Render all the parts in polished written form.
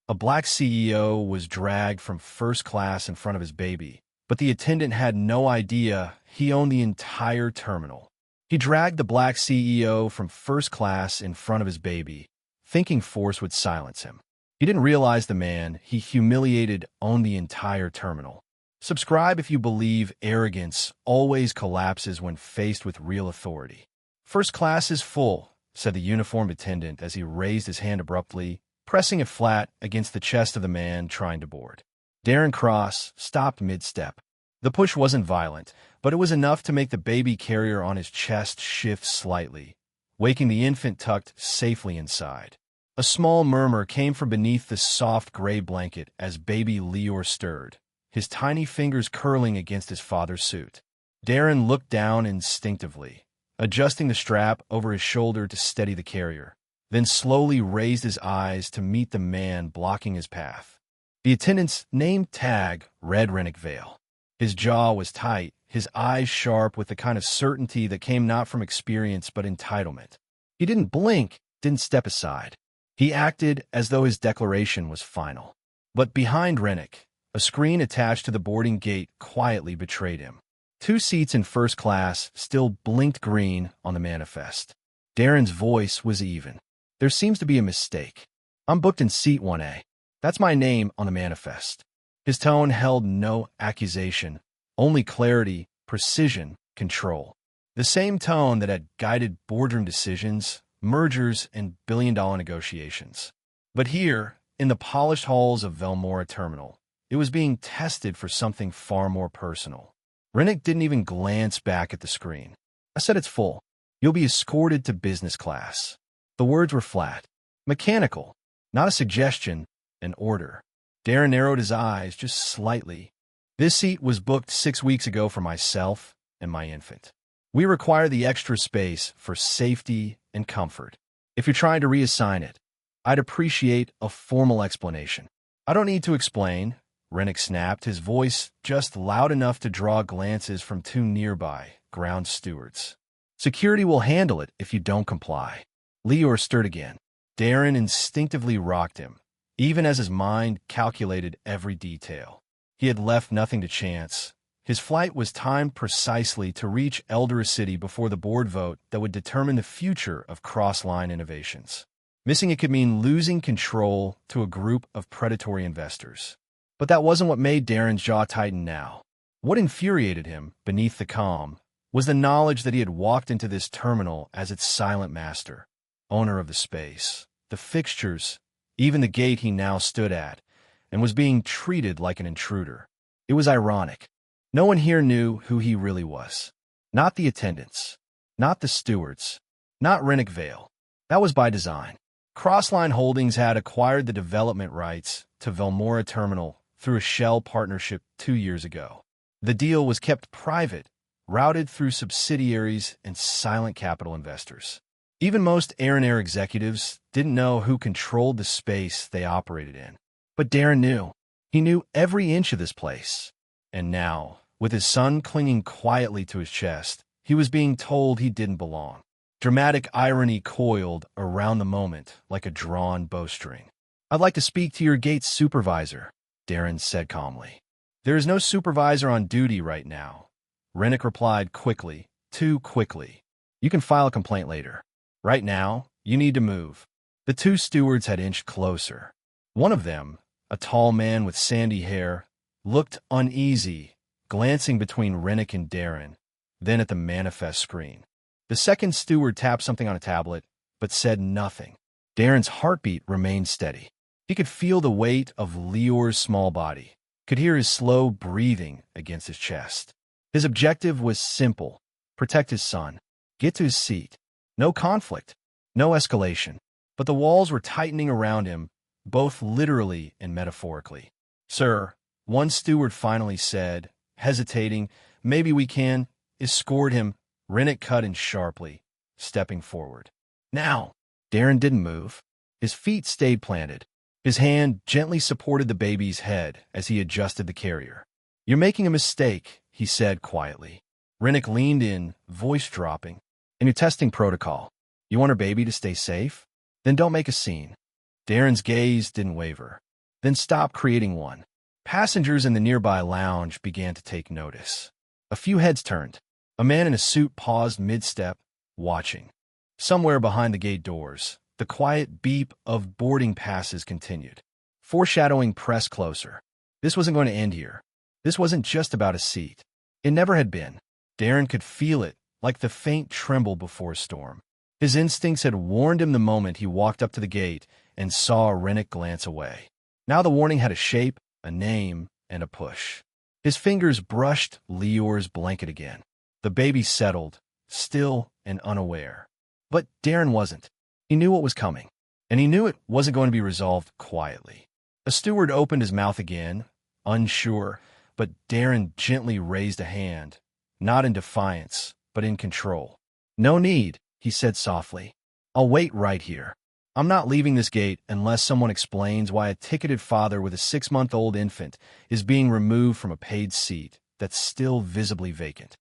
A black CEO was dragged from first class in front of his baby, but the attendant had no idea he owned the entire terminal. He dragged the black CEO from first class in front of his baby, thinking force would silence him. He didn't realize the man he humiliated owned the entire terminal. Subscribe if you believe arrogance always collapses when faced with real authority. First class is full, said the uniformed attendant as he raised his hand abruptly, pressing it flat against the chest of the man trying to board. Darren Cross stopped mid-step. The push wasn't violent, but it was enough to make the baby carrier on his chest shift slightly, waking the infant tucked safely inside. A small murmur came from beneath the soft gray blanket as baby Lior stirred, his tiny fingers curling against his father's suit. Darren looked down instinctively, adjusting the strap over his shoulder to steady the carrier, then slowly raised his eyes to meet the man blocking his path. The attendant's name tag read Rennick Vale. His jaw was tight, his eyes sharp with the kind of certainty that came not from experience but entitlement. He didn't blink, didn't step aside. He acted as though his declaration was final. But behind Rennick, a screen attached to the boarding gate quietly betrayed him. 2 seats in first class still blinked green on the manifest. Darren's voice was even. There seems to be a mistake. I'm booked in seat 1A. That's my name on the manifest. His tone held no accusation, only clarity, precision, control. The same tone that had guided boardroom decisions, mergers, and billion-dollar negotiations. But here, in the polished halls of Velmora Terminal, it was being tested for something far more personal. Rennick didn't even glance back at the screen. I said it's full. You'll be escorted to business class. The words were flat, mechanical, not a suggestion, an order. Darren narrowed his eyes just slightly. This seat was booked 6 weeks ago for myself and my infant. We require the extra space for safety and comfort. If you're trying to reassign it, I'd appreciate a formal explanation. I don't need to explain, Rennick snapped, his voice just loud enough to draw glances from 2 nearby ground stewards. Security will handle it if you don't comply. Lior stirred again. Darren instinctively rocked him, even as his mind calculated every detail. He had left nothing to chance. His flight was timed precisely to reach Eldora City before the board vote that would determine the future of cross-line innovations. Missing it could mean losing control to a group of predatory investors. But that wasn't what made Darren's jaw tighten now. What infuriated him, beneath the calm, was the knowledge that he had walked into this terminal as its silent master, owner of the space, the fixtures, even the gate he now stood at, and was being treated like an intruder. It was ironic. No one here knew who he really was. Not the attendants, not the stewards, not Rennick Vale. That was by design. Crossline Holdings had acquired the development rights to Velmora Terminal through a shell partnership 2 years ago. The deal was kept private, routed through subsidiaries and silent capital investors. Even most Air and Air executives didn't know who controlled the space they operated in. But Darren knew. He knew every inch of this place. And now, with his son clinging quietly to his chest, he was being told he didn't belong. Dramatic irony coiled around the moment like a drawn bowstring. I'd like to speak to your gate supervisor, Darren said calmly. There is no supervisor on duty right now. Rennick replied quickly, too quickly. You can file a complaint later. Right now, you need to move. The 2 stewards had inched closer. One of them, a tall man with sandy hair, looked uneasy, glancing between Rennick and Darren, then at the manifest screen. The second steward tapped something on a tablet, but said nothing. Darren's heartbeat remained steady. He could feel the weight of Lior's small body, could hear his slow breathing against his chest. His objective was simple: protect his son, get to his seat. No conflict, no escalation. But the walls were tightening around him, both literally and metaphorically. Sir, one steward finally said, hesitating, maybe we can escort him. Rennick cut in sharply, stepping forward. Now! Darren didn't move. His feet stayed planted. His hand gently supported the baby's head as he adjusted the carrier. You're making a mistake, he said quietly. Rennick leaned in, voice dropping. In your testing protocol, you want her baby to stay safe? Then don't make a scene. Darren's gaze didn't waver. then stop creating one. Passengers in the nearby lounge began to take notice. A few heads turned. A man in a suit paused mid-step, watching. Somewhere behind the gate doors, the quiet beep of boarding passes continued. Foreshadowing pressed closer. This wasn't going to end here. This wasn't just about a seat. It never had been. Darren could feel it, like the faint tremble before a storm. His instincts had warned him the moment he walked up to the gate and saw Rennick glance away. Now the warning had a shape, a name, and a push. His fingers brushed Lior's blanket again. The baby settled, still and unaware. But Darren wasn't. He knew what was coming, and he knew it wasn't going to be resolved quietly. A steward opened his mouth again, unsure, but Darren gently raised a hand, not in defiance, but in control. "No need," he said softly. "I'll wait right here. I'm not leaving this gate unless someone explains why a ticketed father with a 6-month-old infant is being removed from a paid seat that's still visibly vacant."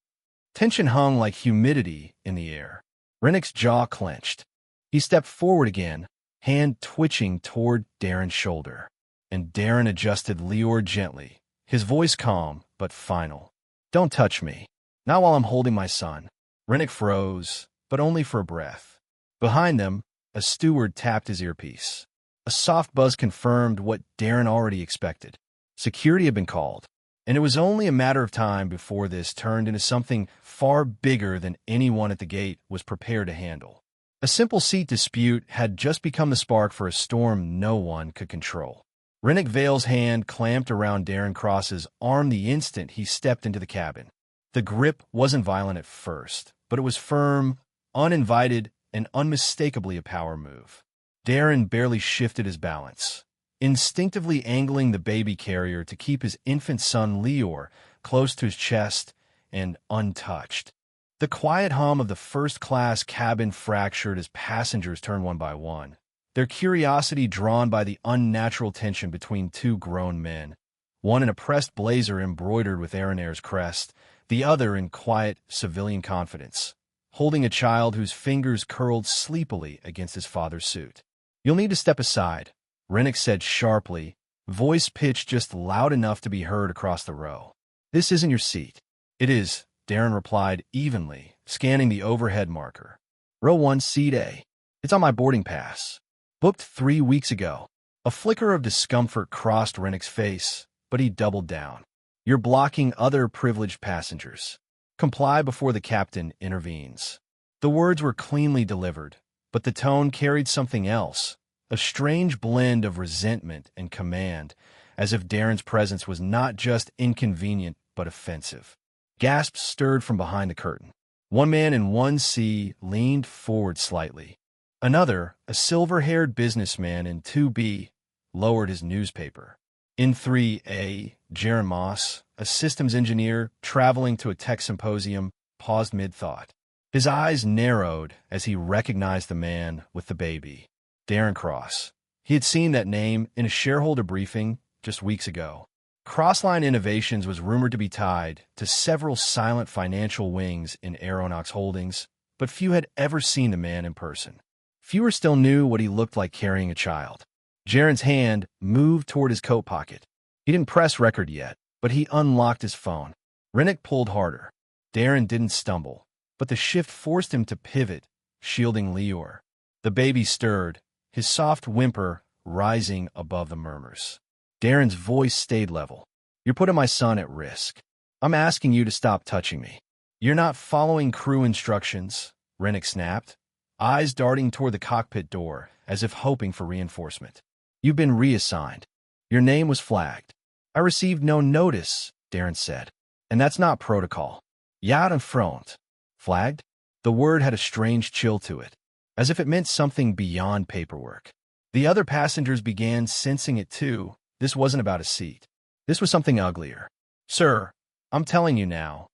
Tension hung like humidity in the air. Rennick's jaw clenched. He stepped forward again, hand twitching toward Darren's shoulder. And Darren adjusted Lior gently, his voice calm but final. "Don't touch me. Not while I'm holding my son." Rennick froze, but only for a breath. Behind them, a steward tapped his earpiece. A soft buzz confirmed what Darren already expected. Security had been called, and it was only a matter of time before this turned into something far bigger than anyone at the gate was prepared to handle. A simple seat dispute had just become the spark for a storm no one could control. Rennick Vale's hand clamped around Darren Cross's arm the instant he stepped into the cabin. The grip wasn't violent at first, but it was firm, uninvited, and unmistakably a power move. Darren barely shifted his balance, instinctively angling the baby carrier to keep his infant son Lior close to his chest and untouched. The quiet hum of the first-class cabin fractured as passengers turned one by one, their curiosity drawn by the unnatural tension between two grown men, one in a pressed blazer embroidered with Aeronair's crest, the other in quiet civilian confidence, holding a child whose fingers curled sleepily against his father's suit. "You'll need to step aside," Rennick said sharply, voice pitched just loud enough to be heard across the row. "This isn't your seat." "It is," Darren replied evenly, scanning the overhead marker. "Row 1, Seat A. It's on my boarding pass. Booked 3 weeks ago." A flicker of discomfort crossed Rennick's face, but he doubled down. "You're blocking other privileged passengers. Comply before the captain intervenes." The words were cleanly delivered, but the tone carried something else, a strange blend of resentment and command, as if Darren's presence was not just inconvenient but offensive. Gasps stirred from behind the curtain. One man in 1C leaned forward slightly. Another, a silver-haired businessman in 2B, lowered his newspaper. In 3A, Jaron Moss, a systems engineer traveling to a tech symposium, paused mid-thought. His eyes narrowed as he recognized the man with the baby, Darren Cross. He had seen that name in a shareholder briefing just weeks ago. Crossline Innovations was rumored to be tied to several silent financial wings in Aeronox Holdings, but few had ever seen the man in person. Fewer still knew what he looked like carrying a child. Jaron's hand moved toward his coat pocket. He didn't press record yet, but he unlocked his phone. Rennick pulled harder. Darren didn't stumble, but the shift forced him to pivot, shielding Lior. The baby stirred, his soft whimper rising above the murmurs. Darren's voice stayed level. "You're putting my son at risk. I'm asking you to stop touching me." "You're not following crew instructions," Rennick snapped, eyes darting toward the cockpit door as if hoping for reinforcement. "You've been reassigned. Your name was flagged." "I received no notice," Darren said. "And that's not protocol." "Ja en front." Flagged? The word had a strange chill to it, as if it meant something beyond paperwork. The other passengers began sensing it too. This wasn't about a seat. This was something uglier. "Sir, I'm telling you now,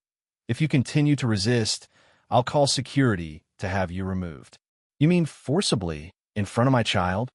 if you continue to resist, I'll call security to have you removed." "You mean forcibly, in front of my child?"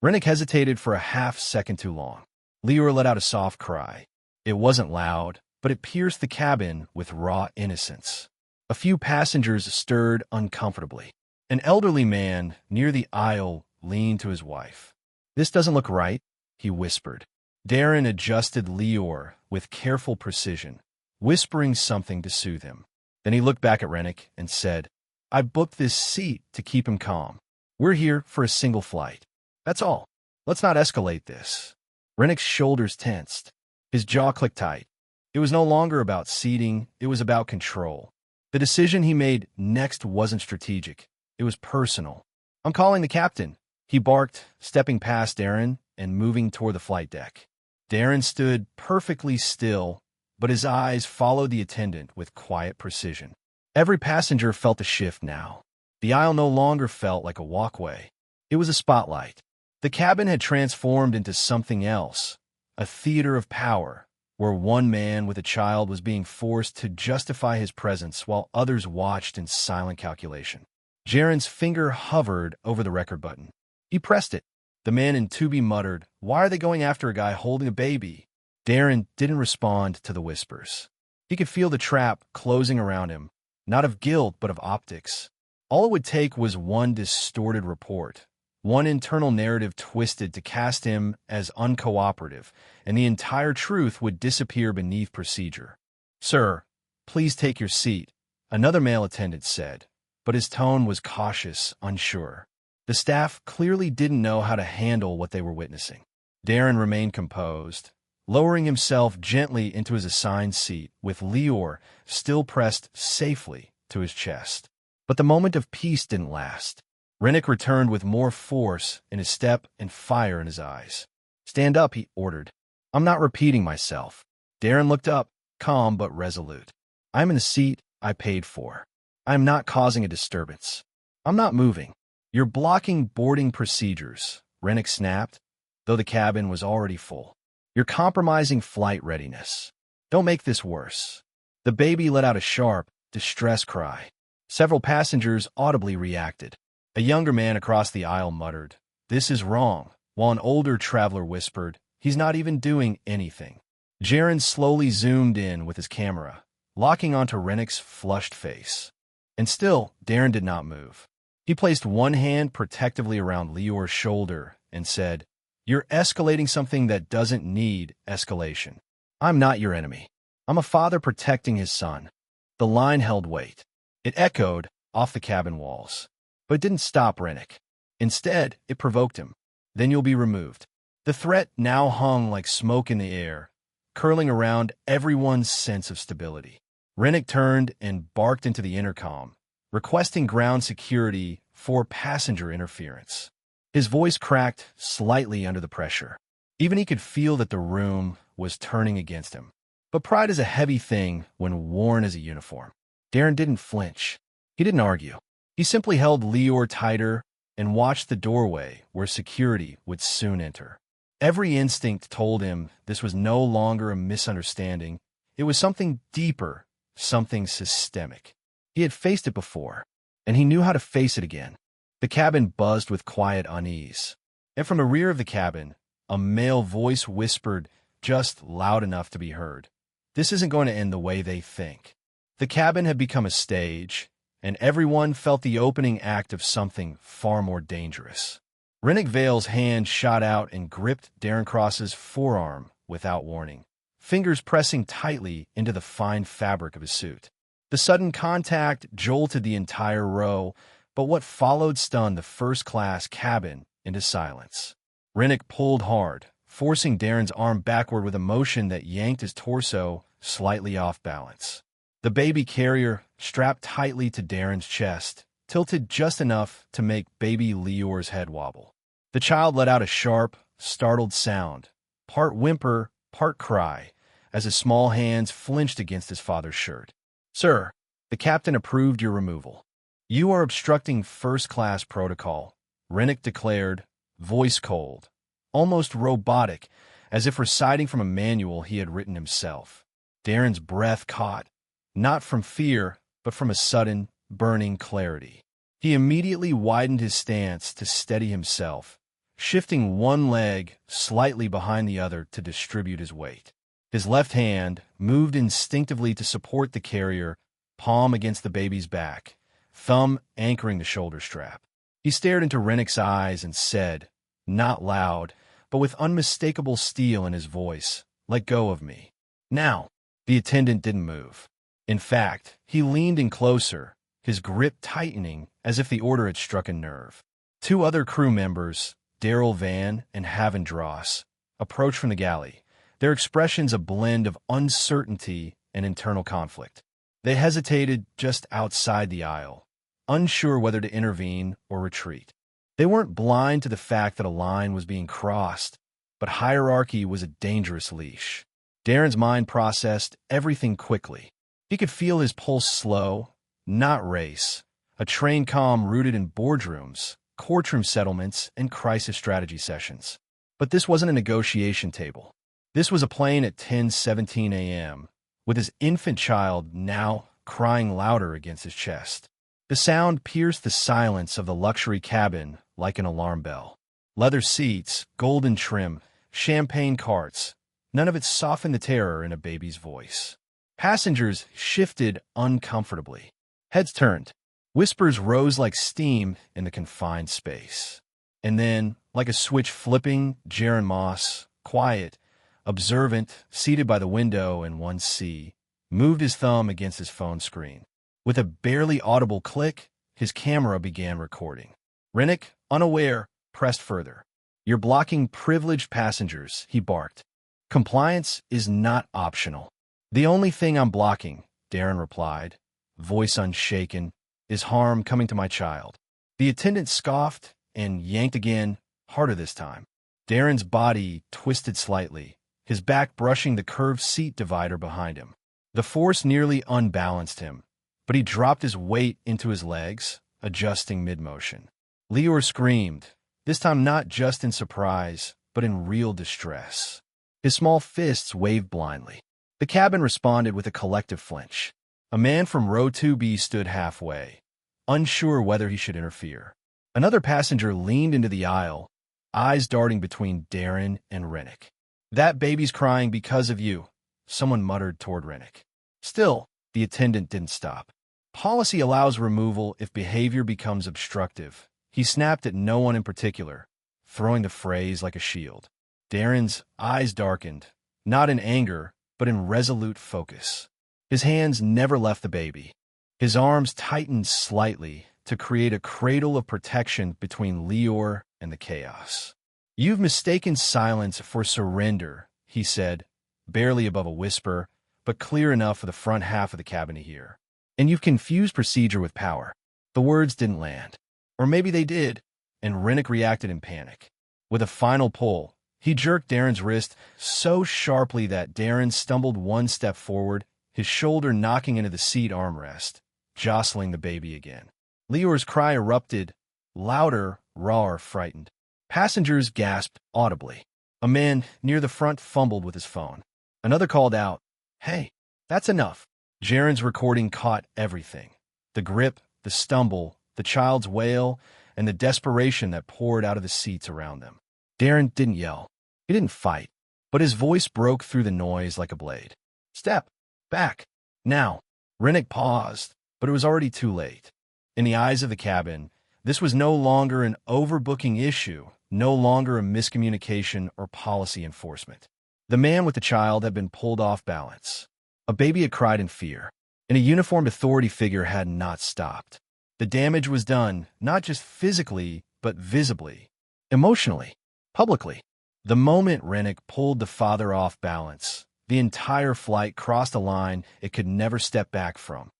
Rennick hesitated for a half-second too long. Lior let out a soft cry. It wasn't loud, but it pierced the cabin with raw innocence. A few passengers stirred uncomfortably. An elderly man near the aisle leaned to his wife. "This doesn't look right," he whispered. Darren adjusted Lior with careful precision, whispering something to soothe him. Then he looked back at Rennick and said, "I booked this seat to keep him calm. We're here for a single flight. That's all. Let's not escalate this." Rennick's shoulders tensed. His jaw clicked tight. It was no longer about seating, it was about control. The decision he made next wasn't strategic. It was personal. "I'm calling the captain," he barked, stepping past Darren and moving toward the flight deck. Darren stood perfectly still, but his eyes followed the attendant with quiet precision. Every passenger felt the shift now. The aisle no longer felt like a walkway. It was a spotlight. The cabin had transformed into something else, a theater of power, where one man with a child was being forced to justify his presence while others watched in silent calculation. Jaren's finger hovered over the record button. He pressed it. The man in Tubi muttered, "Why are they going after a guy holding a baby?" Darren didn't respond to the whispers. He could feel the trap closing around him, not of guilt but of optics. All it would take was one distorted report, one internal narrative twisted to cast him as uncooperative, and the entire truth would disappear beneath procedure. "Sir, please take your seat," another male attendant said, but his tone was cautious, unsure. The staff clearly didn't know how to handle what they were witnessing. Darren remained composed, lowering himself gently into his assigned seat, with Lior still pressed safely to his chest. But the moment of peace didn't last. Rennick returned with more force in his step and fire in his eyes. "Stand up," he ordered. "I'm not repeating myself." Darren looked up, calm but resolute. "I'm in the seat I paid for. I'm not causing a disturbance. I'm not moving." "You're blocking boarding procedures," Rennick snapped, though the cabin was already full. "You're compromising flight readiness. Don't make this worse." The baby let out a sharp, distressed cry. Several passengers audibly reacted. A younger man across the aisle muttered, "This is wrong," while an older traveler whispered, "He's not even doing anything." Jaren slowly zoomed in with his camera, locking onto Rennick's flushed face. And still, Darren did not move. He placed one hand protectively around Lior's shoulder and said, "You're escalating something that doesn't need escalation. I'm not your enemy. I'm a father protecting his son." The line held weight. It echoed off the cabin walls. But it didn't stop Rennick. Instead, it provoked him. "Then you'll be removed." The threat now hung like smoke in the air, curling around everyone's sense of stability. Rennick turned and barked into the intercom, requesting ground security for passenger interference. His voice cracked slightly under the pressure. Even he could feel that the room was turning against him. But pride is a heavy thing when worn as a uniform. Darren didn't flinch. He didn't argue. He simply held Lior tighter and watched the doorway where security would soon enter. Every instinct told him this was no longer a misunderstanding. It was something deeper, something systemic. He had faced it before, and he knew how to face it again. The cabin buzzed with quiet unease. And from the rear of the cabin, a male voice whispered, just loud enough to be heard, "This isn't going to end the way they think." The cabin had become a stage, and everyone felt the opening act of something far more dangerous. Rennick Vale's hand shot out and gripped Darren Cross's forearm without warning, fingers pressing tightly into the fine fabric of his suit. The sudden contact jolted the entire row, but what followed stunned the first-class cabin into silence. Rennick pulled hard, forcing Darren's arm backward with a motion that yanked his torso slightly off balance. The baby carrier, strapped tightly to Darren's chest, tilted just enough to make baby Lior's head wobble. The child let out a sharp, startled sound, part whimper, part cry, as his small hands flinched against his father's shirt. "Sir, the captain approved your removal." "You are obstructing first-class protocol," Rennick declared, voice cold, almost robotic, as if reciting from a manual he had written himself. Darren's breath caught, not from fear, but from a sudden, burning clarity. He immediately widened his stance to steady himself, shifting one leg slightly behind the other to distribute his weight. His left hand moved instinctively to support the carrier, palm against the baby's back, thumb anchoring the shoulder strap. He stared into Rennick's eyes and said, not loud, but with unmistakable steel in his voice. "Let go of me." Now, the attendant didn't move. In fact, he leaned in closer, his grip tightening as if the order had struck a nerve. Two other crew members, Daryl Van and Haven Dross, approached from the galley, their expressions a blend of uncertainty and internal conflict. They hesitated just outside the aisle, unsure whether to intervene or retreat. They weren't blind to the fact that a line was being crossed, but hierarchy was a dangerous leash. Darren's mind processed everything quickly. He could feel his pulse slow, not race, a trained calm rooted in boardrooms, courtroom settlements, and crisis strategy sessions. But this wasn't a negotiation table. This was a plane at 10:17 a.m., with his infant child now crying louder against his chest. The sound pierced the silence of the luxury cabin like an alarm bell. Leather seats, golden trim, champagne carts, none of it softened the terror in a baby's voice. Passengers shifted uncomfortably. Heads turned. Whispers rose like steam in the confined space. And then, like a switch flipping, Jaron Moss, quiet, observant, seated by the window in 1C, moved his thumb against his phone screen. With a barely audible click, his camera began recording. Rennick, unaware, pressed further. "You're blocking privileged passengers," he barked. "Compliance is not optional." "The only thing I'm blocking," Darren replied, voice unshaken, "is harm coming to my child." The attendant scoffed and yanked again, harder this time. Darren's body twisted slightly, his back brushing the curved seat divider behind him. The force nearly unbalanced him, but he dropped his weight into his legs, adjusting mid-motion. Lior screamed, this time not just in surprise, but in real distress. His small fists waved blindly. The cabin responded with a collective flinch. A man from row 2B stood halfway, unsure whether he should interfere. Another passenger leaned into the aisle, eyes darting between Darren and Rennick. "That baby's crying because of you," someone muttered toward Rennick. Still, the attendant didn't stop. "Policy allows removal if behavior becomes obstructive." He snapped at no one in particular, throwing the phrase like a shield. Darren's eyes darkened, not in anger, but in resolute focus. His hands never left the baby. His arms tightened slightly to create a cradle of protection between Lior and the chaos. "You've mistaken silence for surrender," he said, barely above a whisper, but clear enough for the front half of the cabin to hear. "And you've confused procedure with power." The words didn't land. Or maybe they did, and Rennick reacted in panic. With a final pull, he jerked Darren's wrist so sharply that Darren stumbled one step forward, his shoulder knocking into the seat armrest, jostling the baby again. Lior's cry erupted, louder, rawer, frightened. Passengers gasped audibly. A man near the front fumbled with his phone. Another called out, "Hey, that's enough." Jaren's recording caught everything. The grip, the stumble, the child's wail, and the desperation that poured out of the seats around them. Darren didn't yell. He didn't fight. But his voice broke through the noise like a blade. "Step back. Now." Rennick paused, but it was already too late. In the eyes of the cabin, this was no longer an overbooking issue, no longer a miscommunication or policy enforcement. The man with the child had been pulled off balance. A baby had cried in fear, and a uniformed authority figure had not stopped. The damage was done, not just physically, but visibly, emotionally, publicly. The moment Rennick pulled the father off balance, the entire flight crossed a line it could never step back from.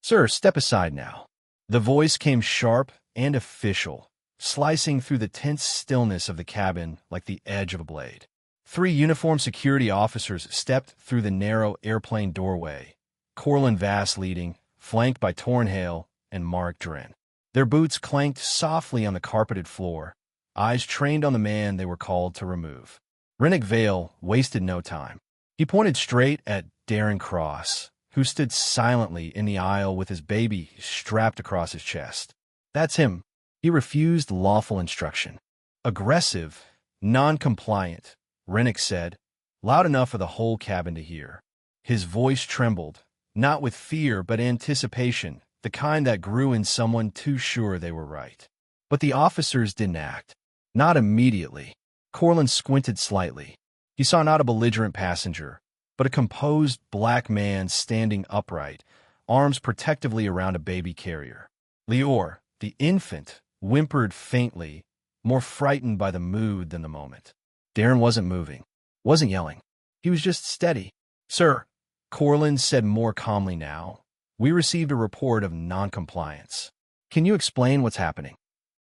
"Sir, step aside now." The voice came sharp and official, slicing through the tense stillness of the cabin like the edge of a blade. 3 uniformed security officers stepped through the narrow airplane doorway, Corlin Vass leading, flanked by Tornhale and Mark Dren. Their boots clanked softly on the carpeted floor, eyes trained on the man they were called to remove. Rennick Vale wasted no time. He pointed straight at Darren Cross, who stood silently in the aisle with his baby strapped across his chest. "That's him." He refused lawful instruction. "Aggressive, non-compliant," Rennick said, loud enough for the whole cabin to hear. His voice trembled, not with fear but anticipation, the kind that grew in someone too sure they were right. But the officers didn't act. Not immediately. Corlin squinted slightly. He saw not a belligerent passenger, but a composed black man standing upright, arms protectively around a baby carrier. Lior, the infant, whimpered faintly, more frightened by the mood than the moment. Darren wasn't moving, wasn't yelling. He was just steady. "Sir," Corlin said more calmly now, "we received a report of non-compliance. Can you explain what's happening?"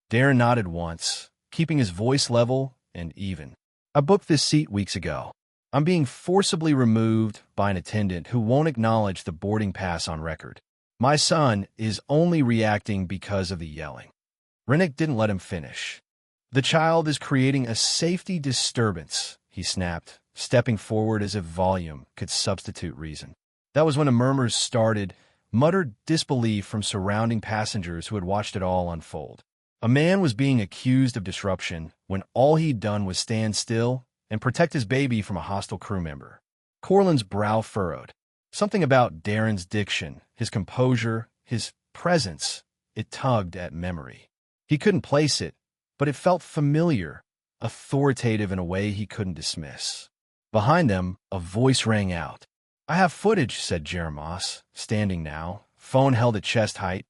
Darren nodded once, keeping his voice level and even. "I booked this seat weeks ago. I'm being forcibly removed by an attendant who won't acknowledge the boarding pass on record. My son is only reacting because of the yelling." Rennick didn't let him finish. "The child is creating a safety disturbance," he snapped, stepping forward as if volume could substitute reason. That was when a murmur started, muttered disbelief from surrounding passengers who had watched it all unfold. A man was being accused of disruption when all he'd done was stand still and protect his baby from a hostile crew member. Corlin's brow furrowed. Something about Darren's diction, his composure, his presence, it tugged at memory. He couldn't place it, but it felt familiar, authoritative in a way he couldn't dismiss. Behind them, a voice rang out. "I have footage," said Jeremoss, standing now, phone held at chest height,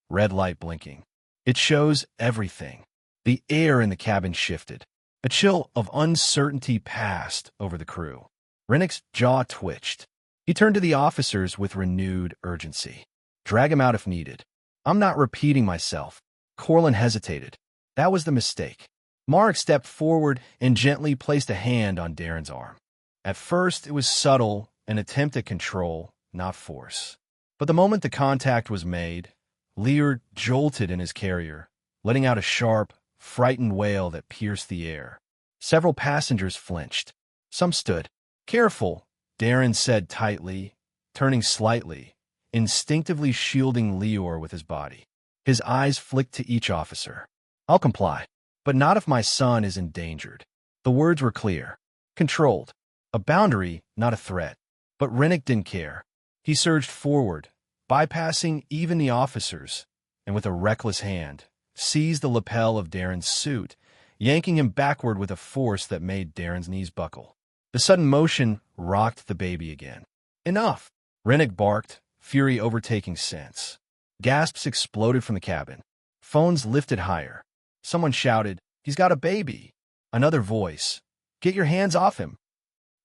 red light blinking. "It shows everything." The air in the cabin shifted. A chill of uncertainty passed over the crew. Rennick's jaw twitched. He turned to the officers with renewed urgency. "Drag him out if needed." "I'm not repeating myself." Corlin hesitated. That was the mistake. Marek stepped forward and gently placed a hand on Darren's arm. At first, it was subtle, an attempt at control, not force. But the moment the contact was made, Lior jolted in his carrier, letting out a sharp, frightened wail that pierced the air. Several passengers flinched. Some stood. "Careful," Darren said tightly, turning slightly, instinctively shielding Lior with his body. His eyes flicked to each officer. "I'll comply, but not if my son is endangered." The words were clear, controlled. A boundary, not a threat. But Rennick didn't care. He surged forward, bypassing even the officers, and with a reckless hand, seized the lapel of Darren's suit, yanking him backward with a force that made Darren's knees buckle. The sudden motion rocked the baby again. "Enough!" Rennick barked, fury overtaking sense. Gasps exploded from the cabin. Phones lifted higher. Someone shouted, "He's got a baby!" Another voice, "Get your hands off him!"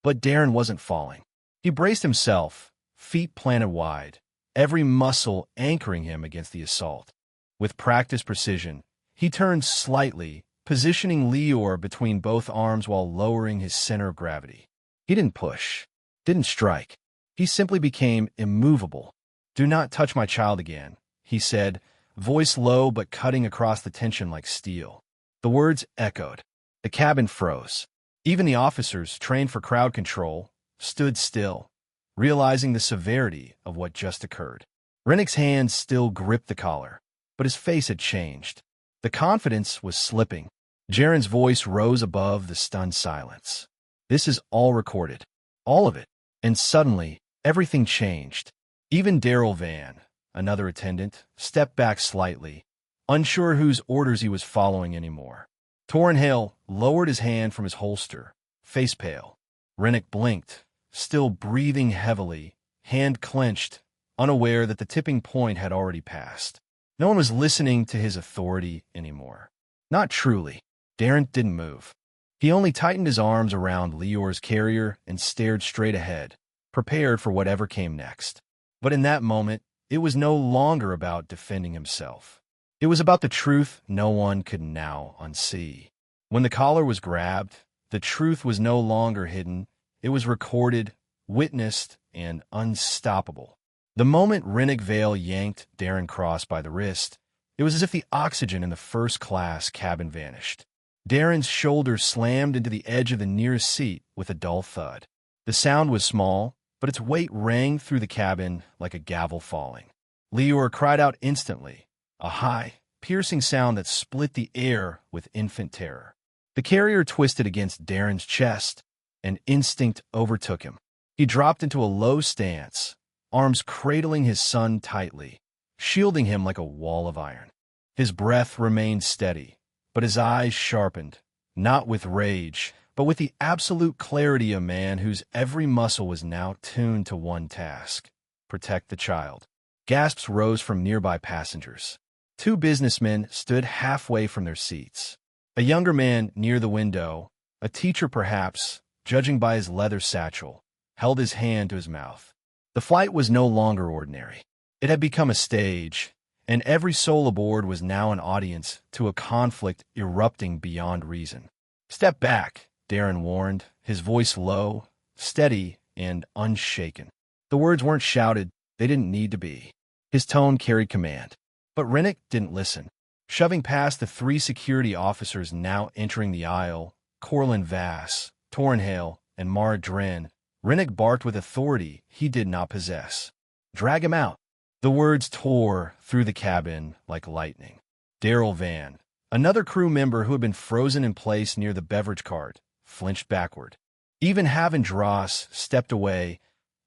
But Darren wasn't falling. He braced himself, feet planted wide, every muscle anchoring him against the assault. With practiced precision, he turned slightly, positioning Lior between both arms while lowering his center of gravity. He didn't push, didn't strike. He simply became immovable. "Do not touch my child again," he said, voice low but cutting across the tension like steel. The words echoed. The cabin froze. Even the officers, trained for crowd control, stood still, realizing the severity of what just occurred. Rennick's hands still gripped the collar, but his face had changed. The confidence was slipping. Jaren's voice rose above the stunned silence. "This is all recorded. All of it." And suddenly, everything changed. Even Daryl Van, another attendant, stepped back slightly, unsure whose orders he was following anymore. Torrin Hale lowered his hand from his holster, face pale. Rennick blinked, still breathing heavily, hand clenched, unaware that the tipping point had already passed. No one was listening to his authority anymore. Not truly. Darren didn't move. He only tightened his arms around Lior's carrier and stared straight ahead, prepared for whatever came next. But in that moment, it was no longer about defending himself. It was about the truth no one could now unsee. When the collar was grabbed, the truth was no longer hidden. It was recorded, witnessed, and unstoppable. The moment Rennick Vale yanked Darren Cross by the wrist, it was as if the oxygen in the first-class cabin vanished. Darren's shoulder slammed into the edge of the nearest seat with a dull thud. The sound was small, but its weight rang through the cabin like a gavel falling. Lior cried out instantly, a high, piercing sound that split the air with infant terror. The carrier twisted against Darren's chest, and instinct overtook him. He dropped into a low stance, arms cradling his son tightly, shielding him like a wall of iron. His breath remained steady, but his eyes sharpened, not with rage, but with the absolute clarity of a man whose every muscle was now tuned to one task: protect the child. Gasps rose from nearby passengers. Two businessmen stood halfway from their seats. A younger man near the window, a teacher perhaps, judging by his leather satchel, held his hand to his mouth. The flight was no longer ordinary. It had become a stage, and every soul aboard was now an audience to a conflict erupting beyond reason. "Step back," Darren warned, his voice low, steady, and unshaken. The words weren't shouted, they didn't need to be. His tone carried command. But Rennick didn't listen. Shoving past the three security officers now entering the aisle, Corlin Vass, Tornhale, and Mara Dren, Rennick barked with authority he did not possess. "Drag him out." The words tore through the cabin like lightning. Daryl Van, another crew member who had been frozen in place near the beverage cart, flinched backward. Even Havendras stepped away,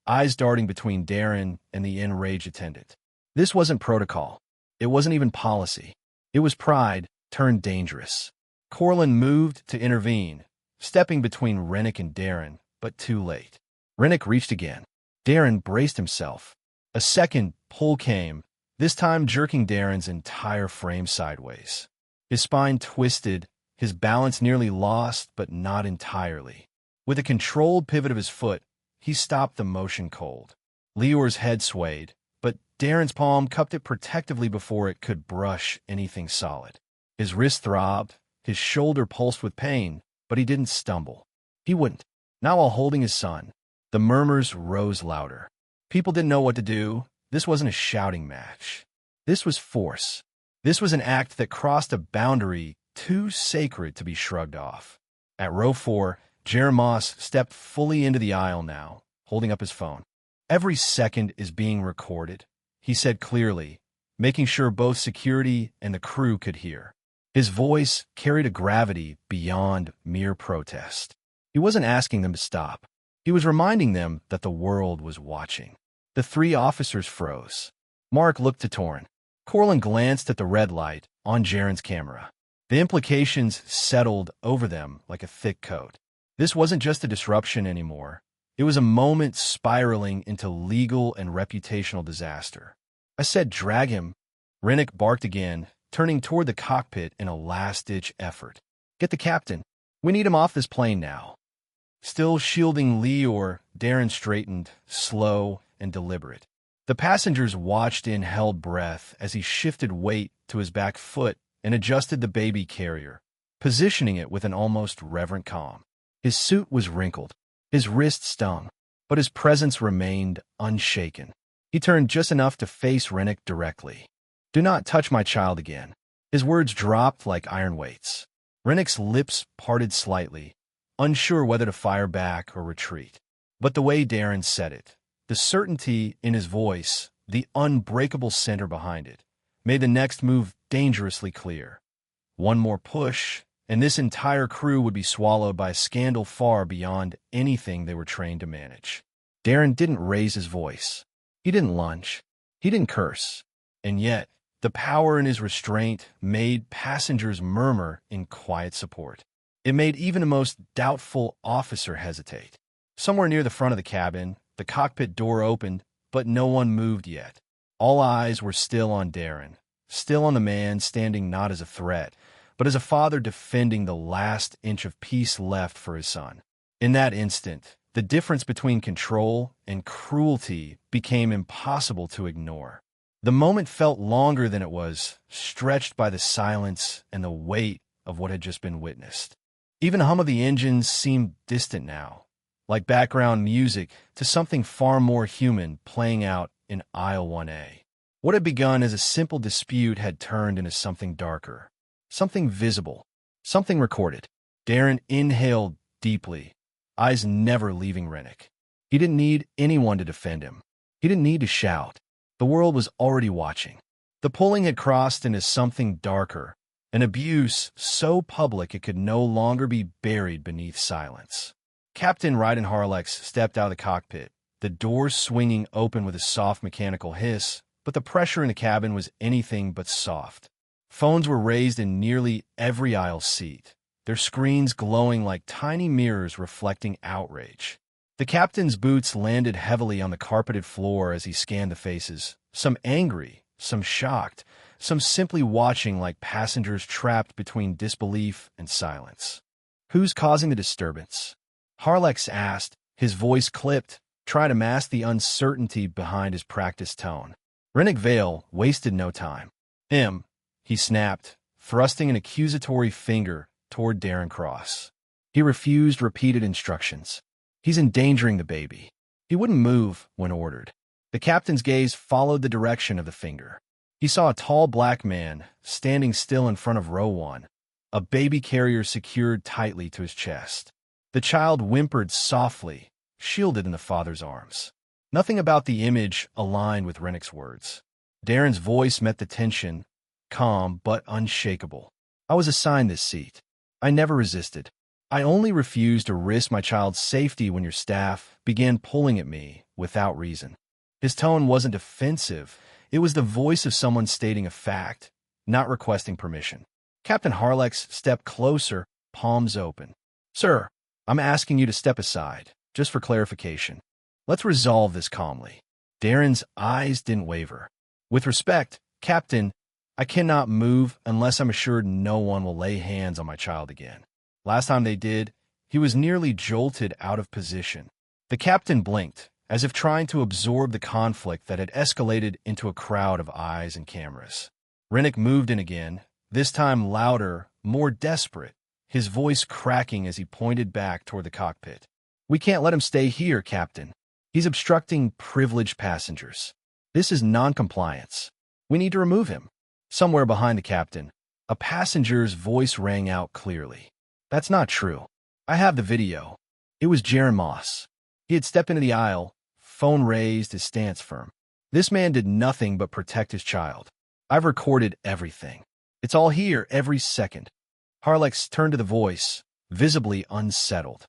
eyes darting between Darren and the enraged attendant. This wasn't protocol. It wasn't even policy. It was pride turned dangerous. Corlin moved to intervene, stepping between Rennick and Darren, but too late. Rennick reached again. Darren braced himself. A second pull came, this time jerking Darren's entire frame sideways. His spine twisted, his balance nearly lost, but not entirely. With a controlled pivot of his foot, he stopped the motion cold. Lior's head swayed, but Darren's palm cupped it protectively before it could brush anything solid. His wrist throbbed, his shoulder pulsed with pain, but he didn't stumble. He wouldn't, not while holding his son. The murmurs rose louder. People didn't know what to do. This wasn't a shouting match. This was force. This was an act that crossed a boundary too sacred to be shrugged off. At row 4, Jeremoss stepped fully into the aisle now, holding up his phone. "Every second is being recorded," he said clearly, making sure both security and the crew could hear. His voice carried a gravity beyond mere protest. He wasn't asking them to stop. He was reminding them that the world was watching. The three officers froze. Mark looked to Torn. Corlin glanced at the red light on Jaren's camera. The implications settled over them like a thick coat. This wasn't just a disruption anymore. It was a moment spiraling into legal and reputational disaster. "I said drag him." Rennick barked again, turning toward the cockpit in a last-ditch effort. "Get the captain. We need him off this plane now." Still shielding Lior, Darren straightened, slow and deliberate. The passengers watched in held breath as he shifted weight to his back foot and adjusted the baby carrier, positioning it with an almost reverent calm. His suit was wrinkled. His wrist stung, but his presence remained unshaken. He turned just enough to face Rennick directly. "Do not touch my child again." His words dropped like iron weights. Rennick's lips parted slightly, unsure whether to fire back or retreat. But the way Darren said it, the certainty in his voice, the unbreakable center behind it, made the next move dangerously clear. One more push, and this entire crew would be swallowed by a scandal far beyond anything they were trained to manage. Darren didn't raise his voice. He didn't lunge. He didn't curse. And yet, the power in his restraint made passengers murmur in quiet support. It made even the most doubtful officer hesitate. Somewhere near the front of the cabin, the cockpit door opened, but no one moved yet. All eyes were still on Darren, still on the man standing not as a threat, but as a father defending the last inch of peace left for his son. In that instant, the difference between control and cruelty became impossible to ignore. The moment felt longer than it was, stretched by the silence and the weight of what had just been witnessed. Even the hum of the engines seemed distant now, like background music to something far more human playing out in aisle 1A. What had begun as a simple dispute had turned into something darker, something visible, something recorded. Darren inhaled deeply, eyes never leaving Rennick. He didn't need anyone to defend him. He didn't need to shout. The world was already watching. The pulling had crossed into something darker, an abuse so public it could no longer be buried beneath silence. Captain Ryden Harlex stepped out of the cockpit, the doors swinging open with a soft mechanical hiss, but the pressure in the cabin was anything but soft. Phones were raised in nearly every aisle seat. their screens glowing like tiny mirrors reflecting outrage. The captain's boots landed heavily on the carpeted floor as he scanned the faces, some angry, some shocked, some simply watching like passengers trapped between disbelief and silence. "Who's causing the disturbance?" Harlex asked, his voice clipped, trying to mask the uncertainty behind his practiced tone. Rennick Vale wasted no time. "Him," he snapped, thrusting an accusatory finger toward Darren Cross. He refused repeated instructions. "He's endangering the baby." He wouldn't move when ordered. The captain's gaze followed the direction of the finger. He saw a tall black man standing still in front of row 1, a baby carrier secured tightly to his chest. The child whimpered softly, shielded in the father's arms. Nothing about the image aligned with Rennick's words. Darren's voice met the tension, calm but unshakable. "I was assigned this seat. I never resisted. I only refused to risk my child's safety when your staff began pulling at me without reason." His tone wasn't defensive. It was the voice of someone stating a fact, not requesting permission. Captain Harlex stepped closer, palms open. "Sir, I'm asking you to step aside, just for clarification. Let's resolve this calmly." Darren's eyes didn't waver. "With respect, Captain, I cannot move unless I'm assured no one will lay hands on my child again. Last time they did, he was nearly jolted out of position." The captain blinked, as if trying to absorb the conflict that had escalated into a crowd of eyes and cameras. Rennick moved in again, this time louder, more desperate, his voice cracking as he pointed back toward the cockpit. "We can't let him stay here, Captain. He's obstructing privileged passengers. This is non-compliance. We need to remove him." Somewhere behind the captain, a passenger's voice rang out clearly. "That's not true. I have the video." It was Jaron Moss. He had stepped into the aisle, phone raised, his stance firm. "This man did nothing but protect his child. I've recorded everything. It's all here, every second." Harlex turned to the voice, visibly unsettled.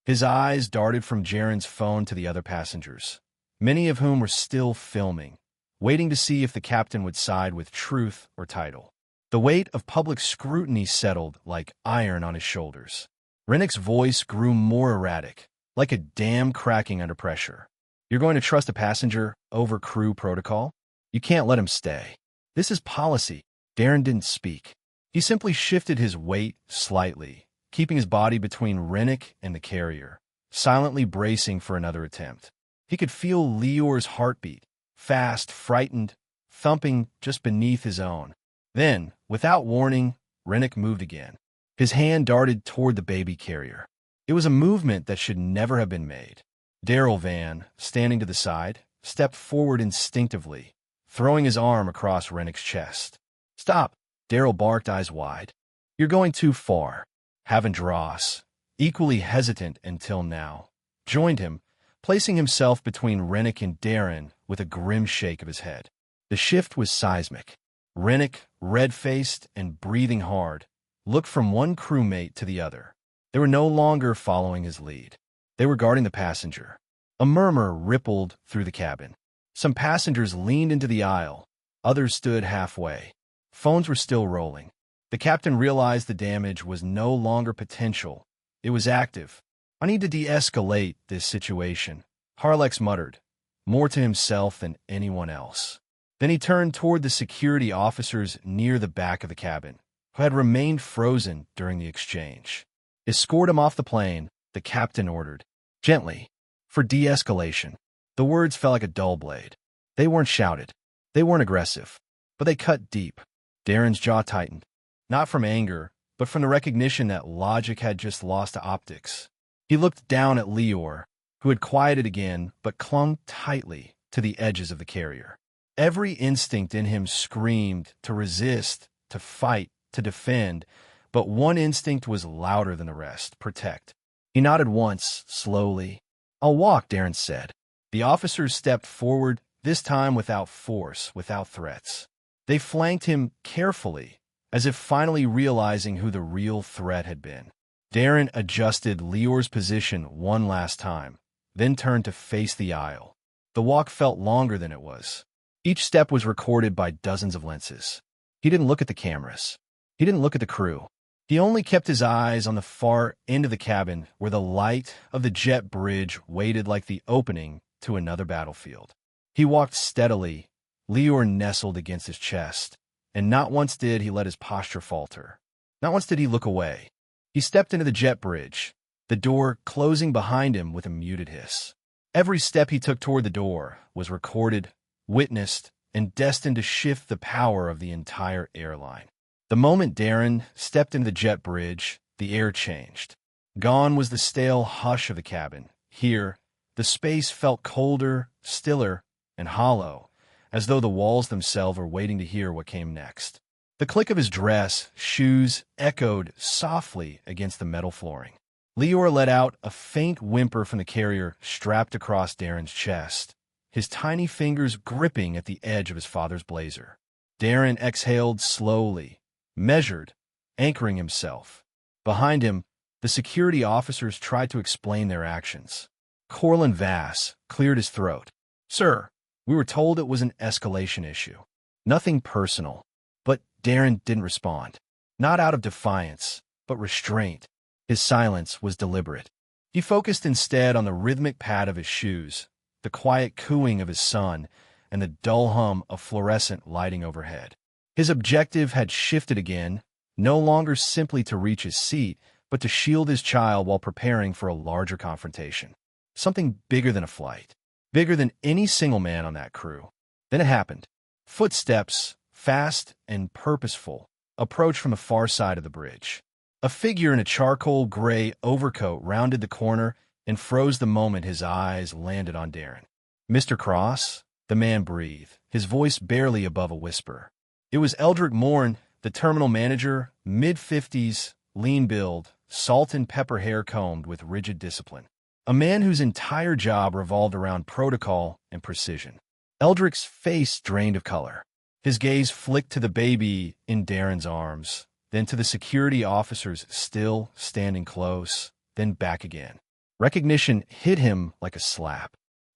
His eyes darted from Jaron's phone to the other passengers, many of whom were still filming, waiting to see if the captain would side with truth or title. The weight of public scrutiny settled like iron on his shoulders. Rennick's voice grew more erratic, like a dam cracking under pressure. "You're going to trust a passenger over crew protocol? You can't let him stay. This is policy." Darren didn't speak. He simply shifted his weight slightly, keeping his body between Rennick and the carrier, silently bracing for another attempt. He could feel Lior's heartbeat, fast, frightened, thumping just beneath his own. Then, without warning, Rennick moved again. His hand darted toward the baby carrier. It was a movement that should never have been made. Daryl Van, standing to the side, stepped forward instinctively, throwing his arm across Rennick's chest. "Stop!" Daryl barked, eyes wide. "You're going too far." Havendross, equally hesitant until now, joined him, placing himself between Rennick and Darren with a grim shake of his head. The shift was seismic. Rennick, red-faced and breathing hard, looked from one crewmate to the other. They were no longer following his lead. They were guarding the passenger. A murmur rippled through the cabin. Some passengers leaned into the aisle. Others stood halfway. Phones were still rolling. The captain realized the damage was no longer potential. It was active. "I need to de-escalate this situation," Harlex muttered, more to himself than anyone else. Then he turned toward the security officers near the back of the cabin, who had remained frozen during the exchange. "Escort him off the plane," the captain ordered. "Gently. For de-escalation." The words fell like a dull blade. They weren't shouted. They weren't aggressive. But they cut deep. Darren's jaw tightened. Not from anger, but from the recognition that logic had just lost to optics. He looked down at Lior, who had quieted again but clung tightly to the edges of the carrier. Every instinct in him screamed to resist, to fight, to defend, but one instinct was louder than the rest: protect. He nodded once, slowly. "I'll walk," Darren said. The officers stepped forward, this time without force, without threats. They flanked him carefully, as if finally realizing who the real threat had been. Darren adjusted Lior's position one last time, then turned to face the aisle. The walk felt longer than it was. Each step was recorded by dozens of lenses. He didn't look at the cameras. He didn't look at the crew. He only kept his eyes on the far end of the cabin where the light of the jet bridge waited like the opening to another battlefield. He walked steadily, Lior nestled against his chest, and not once did he let his posture falter. Not once did he look away. He stepped into the jet bridge, the door closing behind him with a muted hiss. Every step he took toward the door was recorded, witnessed, and destined to shift the power of the entire airline. The moment Darren stepped into the jet bridge, the air changed. Gone was the stale hush of the cabin. Here, the space felt colder, stiller, and hollow, as though the walls themselves were waiting to hear what came next. The click of his dress, shoes, echoed softly against the metal flooring. Lior let out a faint whimper from the carrier strapped across Darren's chest, his tiny fingers gripping at the edge of his father's blazer. Darren exhaled slowly, measured, anchoring himself. Behind him, the security officers tried to explain their actions. Corlin Vass cleared his throat. "Sir, we were told it was an escalation issue. Nothing personal." But Darren didn't respond. Not out of defiance, but restraint. His silence was deliberate. He focused instead on the rhythmic pad of his shoes, the quiet cooing of his son, and the dull hum of fluorescent lighting overhead. His objective had shifted again, no longer simply to reach his seat, but to shield his child while preparing for a larger confrontation. Something bigger than a flight, bigger than any single man on that crew. Then it happened. Footsteps, fast and purposeful, approached from the far side of the bridge. A figure in a charcoal gray overcoat rounded the corner and froze the moment his eyes landed on Darren. "Mr. Cross?" the man breathed, his voice barely above a whisper. It was Eldrick Morn, the terminal manager, mid-50s, lean build, salt and pepper hair combed with rigid discipline. A man whose entire job revolved around protocol and precision. Eldrick's face drained of color. His gaze flicked to the baby in Darren's arms, then to the security officers still standing close, then back again. Recognition hit him like a slap.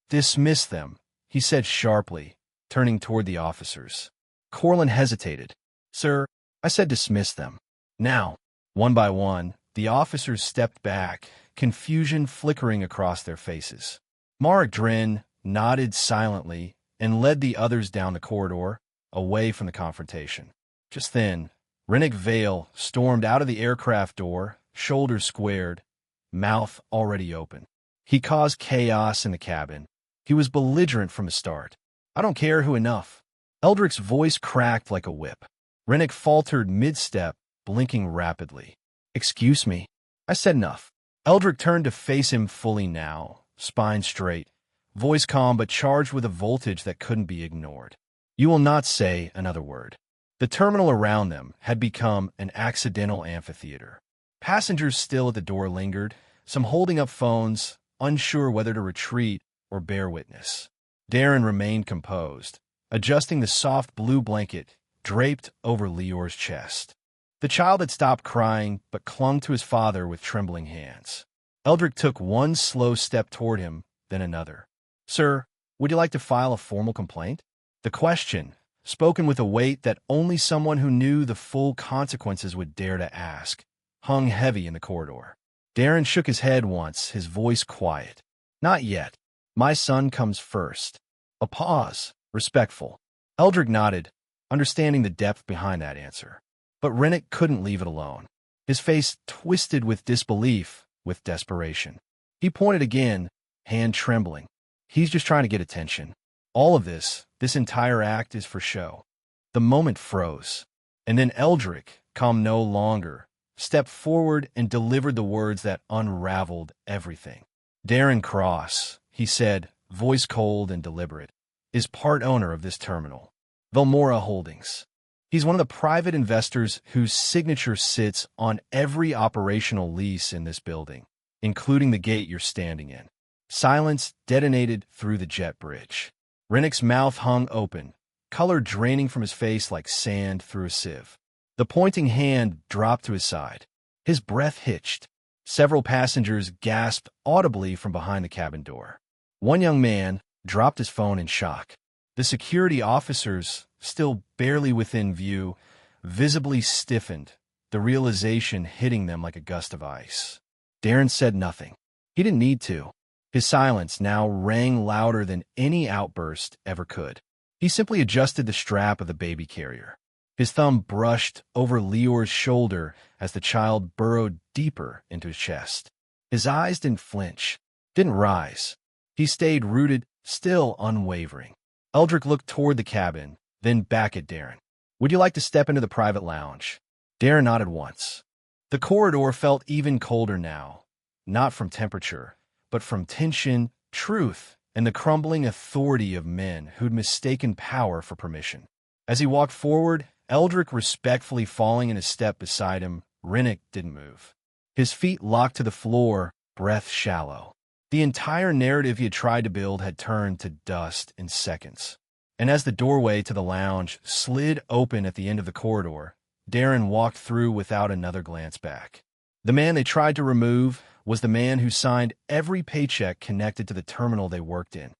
"Dismiss them," he said sharply, turning toward the officers. Corlin hesitated. "Sir, I said dismiss them." Now, one by one, the officers stepped back, confusion flickering across their faces. Marek Drin nodded silently and led the others down the corridor, away from the confrontation. Just then, Rennick Vale stormed out of the aircraft door, shoulders squared, mouth already open. He caused chaos in the cabin. He was belligerent from the start. "I don't care who enough." Eldrick's voice cracked like a whip. Rennick faltered mid-step, blinking rapidly. "Excuse me. I said enough." Eldrick turned to face him fully now, spine straight, voice calm but charged with a voltage that couldn't be ignored. "You will not say another word." The terminal around them had become an accidental amphitheater. Passengers still at the door lingered, some holding up phones, unsure whether to retreat or bear witness. Darren remained composed, adjusting the soft blue blanket draped over Lior's chest. The child had stopped crying but clung to his father with trembling hands. Eldrick took one slow step toward him, then another. "Sir, would you like to file a formal complaint?" The question, spoken with a weight that only someone who knew the full consequences would dare to ask, hung heavy in the corridor. Darren shook his head once, his voice quiet. "Not yet. My son comes first." A pause, respectful. Eldrick nodded, understanding the depth behind that answer. But Rennick couldn't leave it alone. His face twisted with disbelief, with desperation. He pointed again, hand trembling. "He's just trying to get attention. All of this entire act is for show." The moment froze. And then Eldrick, calm no longer, stepped forward and delivered the words that unraveled everything. "Darren Cross," he said, voice cold and deliberate, "is part owner of this terminal, Velmora Holdings. He's one of the private investors whose signature sits on every operational lease in this building, including the gate you're standing in." Silence detonated through the jet bridge. Rennick's mouth hung open, color draining from his face like sand through a sieve. The pointing hand dropped to his side. His breath hitched. Several passengers gasped audibly from behind the cabin door. One young man dropped his phone in shock. The security officers, still barely within view, visibly stiffened, the realization hitting them like a gust of ice. Darren said nothing. He didn't need to. His silence now rang louder than any outburst ever could. He simply adjusted the strap of the baby carrier. His thumb brushed over Lior's shoulder as the child burrowed deeper into his chest. His eyes didn't flinch, didn't rise. He stayed rooted, still unwavering. Eldrick looked toward the cabin, then back at Darren. "Would you like to step into the private lounge?" Darren nodded once. The corridor felt even colder now, not from temperature, but from tension, truth, and the crumbling authority of men who'd mistaken power for permission. As he walked forward, Eldrick respectfully falling in a step beside him, Rennick didn't move. His feet locked to the floor, breath shallow. The entire narrative he had tried to build had turned to dust in seconds. And as the doorway to the lounge slid open at the end of the corridor, Darren walked through without another glance back. The man they tried to remove was the man who signed every paycheck connected to the terminal they worked in.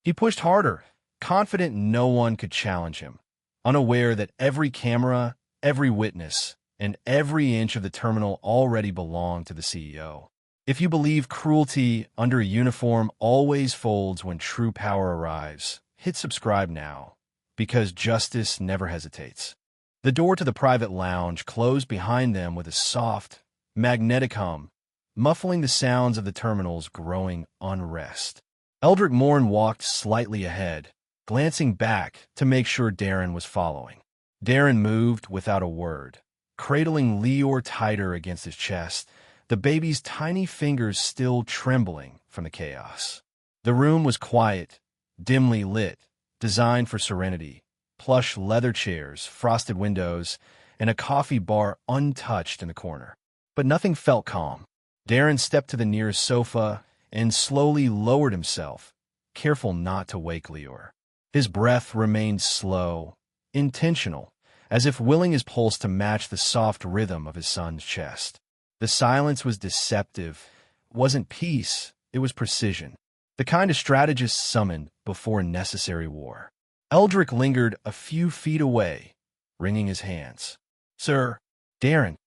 He pushed harder, confident no one could challenge him, unaware that every camera, every witness, and every inch of the terminal already belonged to the CEO. If you believe cruelty under a uniform always folds when true power arrives, hit subscribe now, because justice never hesitates. The door to the private lounge closed behind them with a soft, magnetic hum, muffling the sounds of the terminal's growing unrest. Eldrick Morn walked slightly ahead, glancing back to make sure Darren was following. Darren moved without a word, cradling Lior tighter against his chest, the baby's tiny fingers still trembling from the chaos. The room was quiet, dimly lit, designed for serenity. Plush leather chairs, frosted windows, and a coffee bar untouched in the corner. But nothing felt calm. Darren stepped to the nearest sofa and slowly lowered himself, careful not to wake Lior. His breath remained slow, intentional, as if willing his pulse to match the soft rhythm of his son's chest. The silence was deceptive. It wasn't peace, it was precision. The kind of strategists summoned before necessary war. Eldrick lingered a few feet away, wringing his hands. "Sir, Darren,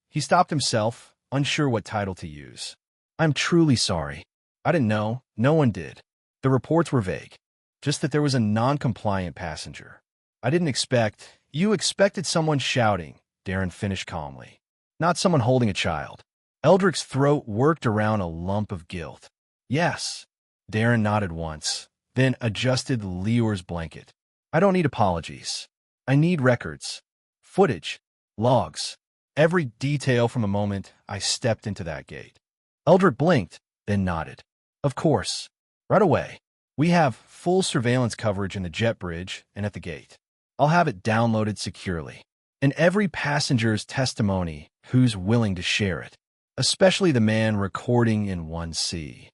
He stopped himself, unsure what title to use. "I'm truly sorry. I didn't know. No one did. The reports were vague. Just that there was a non-compliant passenger. I didn't expect—" "You expected someone shouting," Darren finished calmly. "Not someone holding a child." Eldrick's throat worked around a lump of guilt. "Yes." Darren nodded once, then adjusted Lior's blanket. "I don't need apologies. I need records. Footage. Logs. Every detail from the moment I stepped into that gate." Eldrick blinked, then nodded. "Of course. Right away. We have full surveillance coverage in the jet bridge and at the gate. I'll have it downloaded securely. And every passenger's testimony who's willing to share it, especially the man recording in 1C.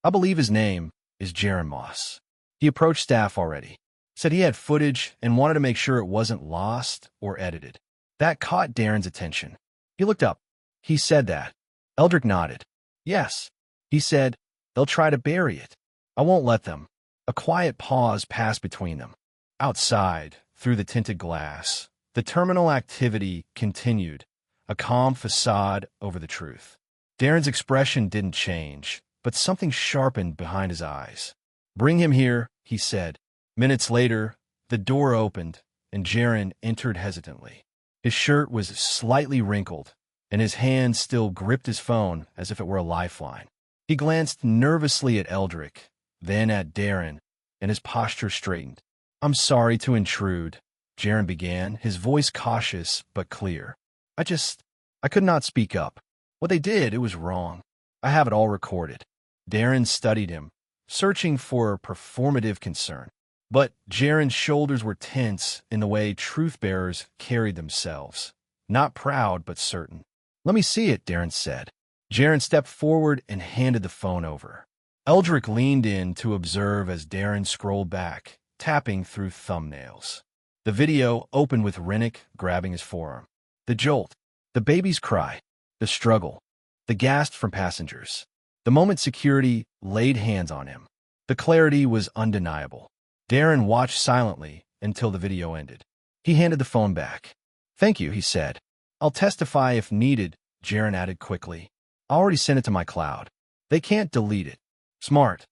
I believe his name is Jaron Moss. He approached staff already, said he had footage and wanted to make sure it wasn't lost or edited." That caught Darren's attention. He looked up. "He said that." Eldrick nodded. "Yes." He said, "They'll try to bury it. I won't let them." A quiet pause passed between them. Outside, through the tinted glass, the terminal activity continued, a calm facade over the truth. Darren's expression didn't change, but something sharpened behind his eyes. "Bring him here," he said. Minutes later, the door opened, and Jaron entered hesitantly. His shirt was slightly wrinkled, and his hand still gripped his phone as if it were a lifeline. He glanced nervously at Eldrick, then at Darren, and his posture straightened. "I'm sorry to intrude," Jaron began, his voice cautious but clear. I could not speak up. What they did, it was wrong. I have it all recorded." Darren studied him, searching for performative concern. But Jaron's shoulders were tense in the way truth-bearers carried themselves. Not proud, but certain. "Let me see it," Darren said. Jaron stepped forward and handed the phone over. Eldrick leaned in to observe as Darren scrolled back, tapping through thumbnails. The video opened with Rennick grabbing his forearm. The jolt, the baby's cry, the struggle, the gasp from passengers. The moment security laid hands on him. The clarity was undeniable. Darren watched silently until the video ended. He handed the phone back. "Thank you," he said. I'll testify if needed, Jaren added quickly. I already sent it to my cloud. They can't delete it. Smart,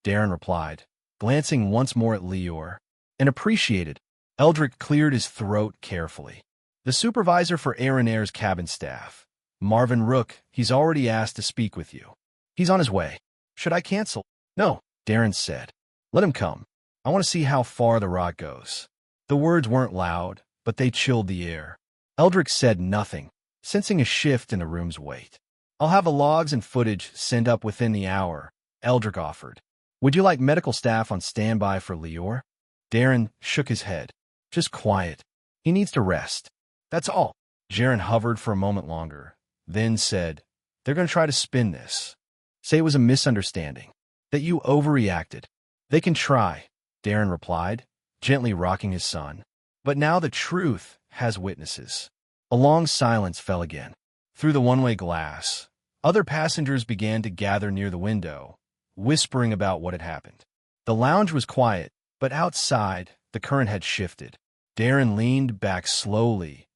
Darren replied, glancing once more at Lior. And appreciated. Eldrick cleared his throat carefully. The supervisor for Aaron Air's cabin staff, Marvin Rook, he's already asked to speak with you. He's on his way. Should I cancel? No, Darren said. Let him come. I want to see how far the rod goes. The words weren't loud, but they chilled the air. Eldrick said nothing, sensing a shift in the room's weight. I'll have the logs and footage sent up within the hour, Eldrick offered. Would you like medical staff on standby for Lior? Darren shook his head. Just quiet. He needs to rest. That's all. Jaren hovered for a moment longer, then said, They're going to try to spin this. Say it was a misunderstanding. That you overreacted. They can try, Darren replied, gently rocking his son. But now the truth has witnesses. A long silence fell again. Through the one-way glass, other passengers began to gather near the window, whispering about what had happened. The lounge was quiet, but outside, the current had shifted. Darren leaned back slowly,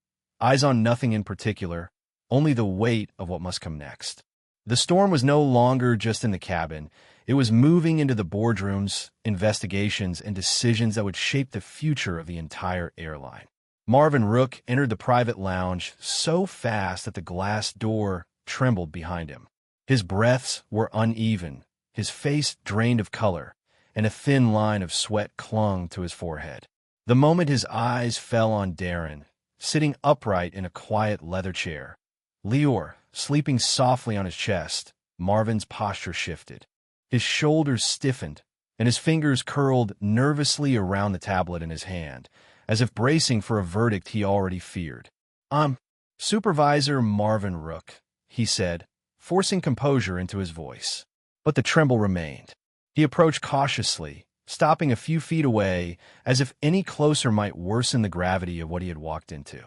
eyes on nothing in particular, only the weight of what must come next. The storm was no longer just in the cabin. It was moving into the boardrooms, investigations, and decisions that would shape the future of the entire airline. Marvin Rook entered the private lounge so fast that the glass door trembled behind him. His breaths were uneven, his face drained of color, and a thin line of sweat clung to his forehead. The moment his eyes fell on Darren, sitting upright in a quiet leather chair, Lior sleeping softly on his chest, Marvin's posture shifted. His shoulders stiffened, and his fingers curled nervously around the tablet in his hand, as if bracing for a verdict he already feared. Supervisor Marvin Rook, he said, forcing composure into his voice. But the tremble remained. He approached cautiously, stopping a few feet away, as if any closer might worsen the gravity of what he had walked into.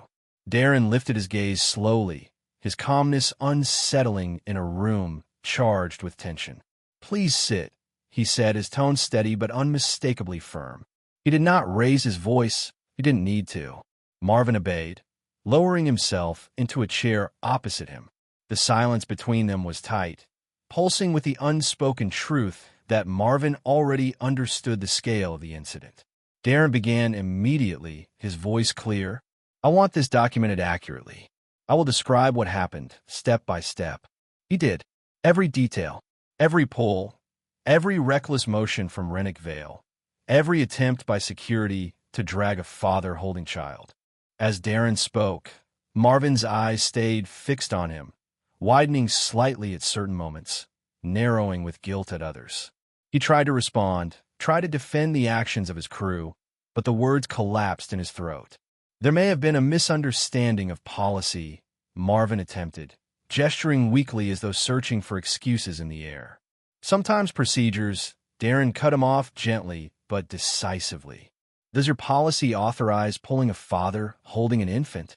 Darren lifted his gaze slowly, his calmness unsettling in a room charged with tension. Please sit, he said, his tone steady but unmistakably firm. He did not raise his voice. He didn't need to. Marvin obeyed, lowering himself into a chair opposite him. The silence between them was tight, pulsing with the unspoken truth that Marvin already understood the scale of the incident. Darren began immediately, his voice clear. I want this documented accurately. I will describe what happened, step by step. He did. Every detail, every pull, every reckless motion from Rennick Vale, every attempt by security to drag a father holding child. As Darren spoke, Marvin's eyes stayed fixed on him, widening slightly at certain moments, narrowing with guilt at others. He tried to respond, tried to defend the actions of his crew, but the words collapsed in his throat. There may have been a misunderstanding of policy, Marvin attempted, gesturing weakly as though searching for excuses in the air. Sometimes procedures, Darren cut him off gently but decisively. Does your policy authorize pulling a father holding an infant?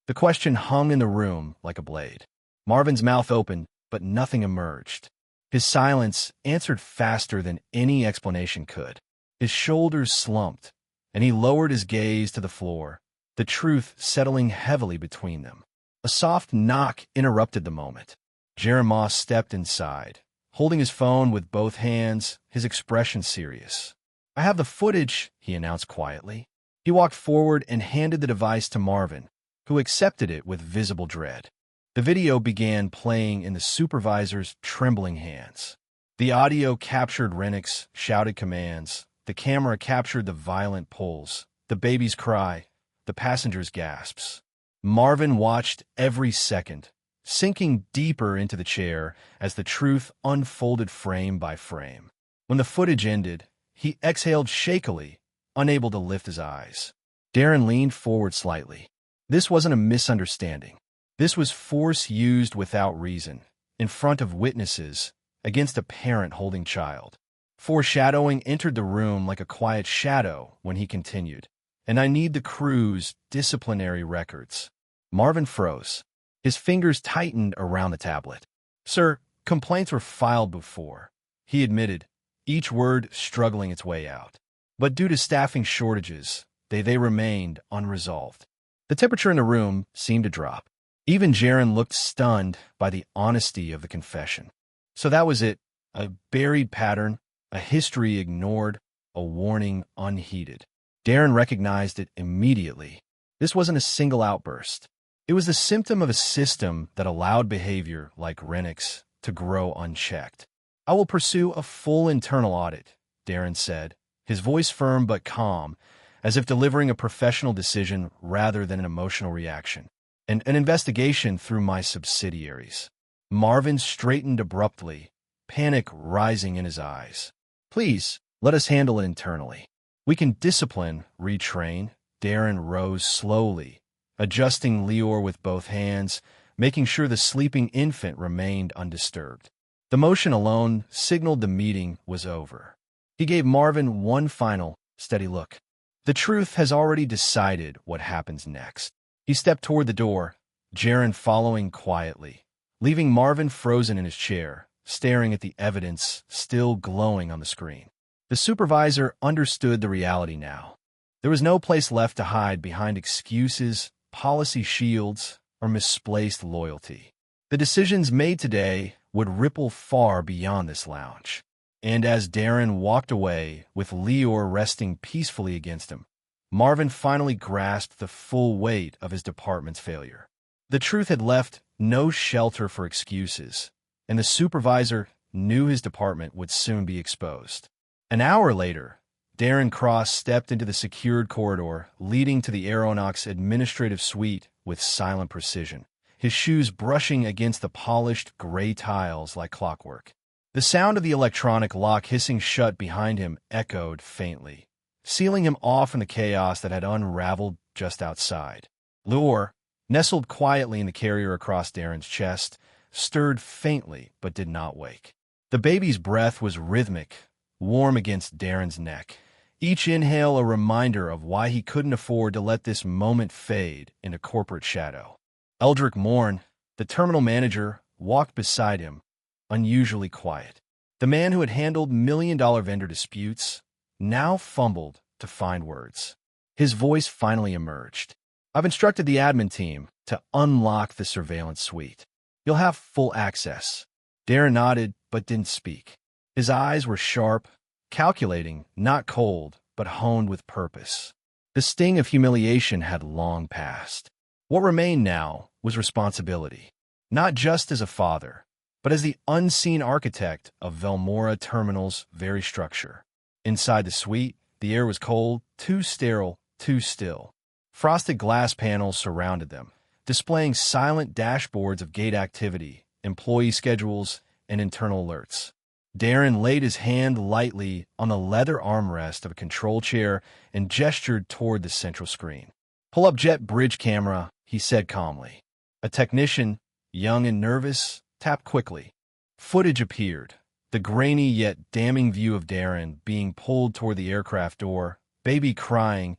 The question hung in the room like a blade. Marvin's mouth opened, but nothing emerged. His silence answered faster than any explanation could. His shoulders slumped, and he lowered his gaze to the floor, the truth settling heavily between them. A soft knock interrupted the moment. Jeremiah stepped inside, holding his phone with both hands, his expression serious. I have the footage, he announced quietly. He walked forward and handed the device to Marvin, who accepted it with visible dread. The video began playing in the supervisor's trembling hands. The audio captured Rennick's shouted commands. The camera captured the violent pulls, the baby's cry, the passenger's gasps. Marvin watched every second, sinking deeper into the chair as the truth unfolded frame by frame. When the footage ended, he exhaled shakily, unable to lift his eyes. Darren leaned forward slightly. This wasn't a misunderstanding. This was force used without reason, in front of witnesses, against a parent holding child. Foreshadowing entered the room like a quiet shadow when he continued. And I need the crew's disciplinary records. Marvin froze. His fingers tightened around the tablet. Sir, complaints were filed before, he admitted, each word struggling its way out. But due to staffing shortages, they remained unresolved. The temperature in the room seemed to drop. Even Jaren looked stunned by the honesty of the confession. So that was it, a buried pattern, a history ignored, a warning unheeded. Darren recognized it immediately. This wasn't a single outburst. It was the symptom of a system that allowed behavior like Rennick's to grow unchecked. "I will pursue a full internal audit," Darren said, his voice firm but calm, as if delivering a professional decision rather than an emotional reaction. "And an investigation through my subsidiaries." Marvin straightened abruptly, panic rising in his eyes. "Please, let us handle it internally. We can discipline, retrain." Darren rose slowly, adjusting Lior with both hands, making sure the sleeping infant remained undisturbed. The motion alone signaled the meeting was over. He gave Marvin one final, steady look. The truth has already decided what happens next. He stepped toward the door, Jaren following quietly, leaving Marvin frozen in his chair, staring at the evidence still glowing on the screen. The supervisor understood the reality now. There was no place left to hide behind excuses, policy shields, or misplaced loyalty. The decisions made today would ripple far beyond this lounge. And as Darren walked away, with Lior resting peacefully against him, Marvin finally grasped the full weight of his department's failure. The truth had left no shelter for excuses, and the supervisor knew his department would soon be exposed. An hour later, Darren Cross stepped into the secured corridor leading to the Aeronauts administrative suite with silent precision, his shoes brushing against the polished gray tiles like clockwork. The sound of the electronic lock hissing shut behind him echoed faintly, sealing him off in the chaos that had unraveled just outside. Lior, nestled quietly in the carrier across Darren's chest, stirred faintly but did not wake. The baby's breath was rhythmic, warm against Darren's neck, each inhale a reminder of why he couldn't afford to let this moment fade into corporate shadow. Eldrick Morn, the terminal manager, walked beside him, unusually quiet. The man who had handled million-dollar vendor disputes now fumbled to find words. His voice finally emerged. "I've instructed the admin team to unlock the surveillance suite. You'll have full access." Darren nodded but didn't speak. His eyes were sharp, calculating, not cold, but honed with purpose. The sting of humiliation had long passed. What remained now was responsibility, not just as a father, but as the unseen architect of Velmora Terminal's very structure. Inside the suite, the air was cold, too sterile, too still. Frosted glass panels surrounded them, displaying silent dashboards of gate activity, employee schedules, and internal alerts. Darren laid his hand lightly on the leather armrest of a control chair and gestured toward the central screen. "Pull up jet bridge camera," he said calmly. A technician, young and nervous, tapped quickly. Footage appeared, the grainy yet damning view of Darren being pulled toward the aircraft door, baby crying,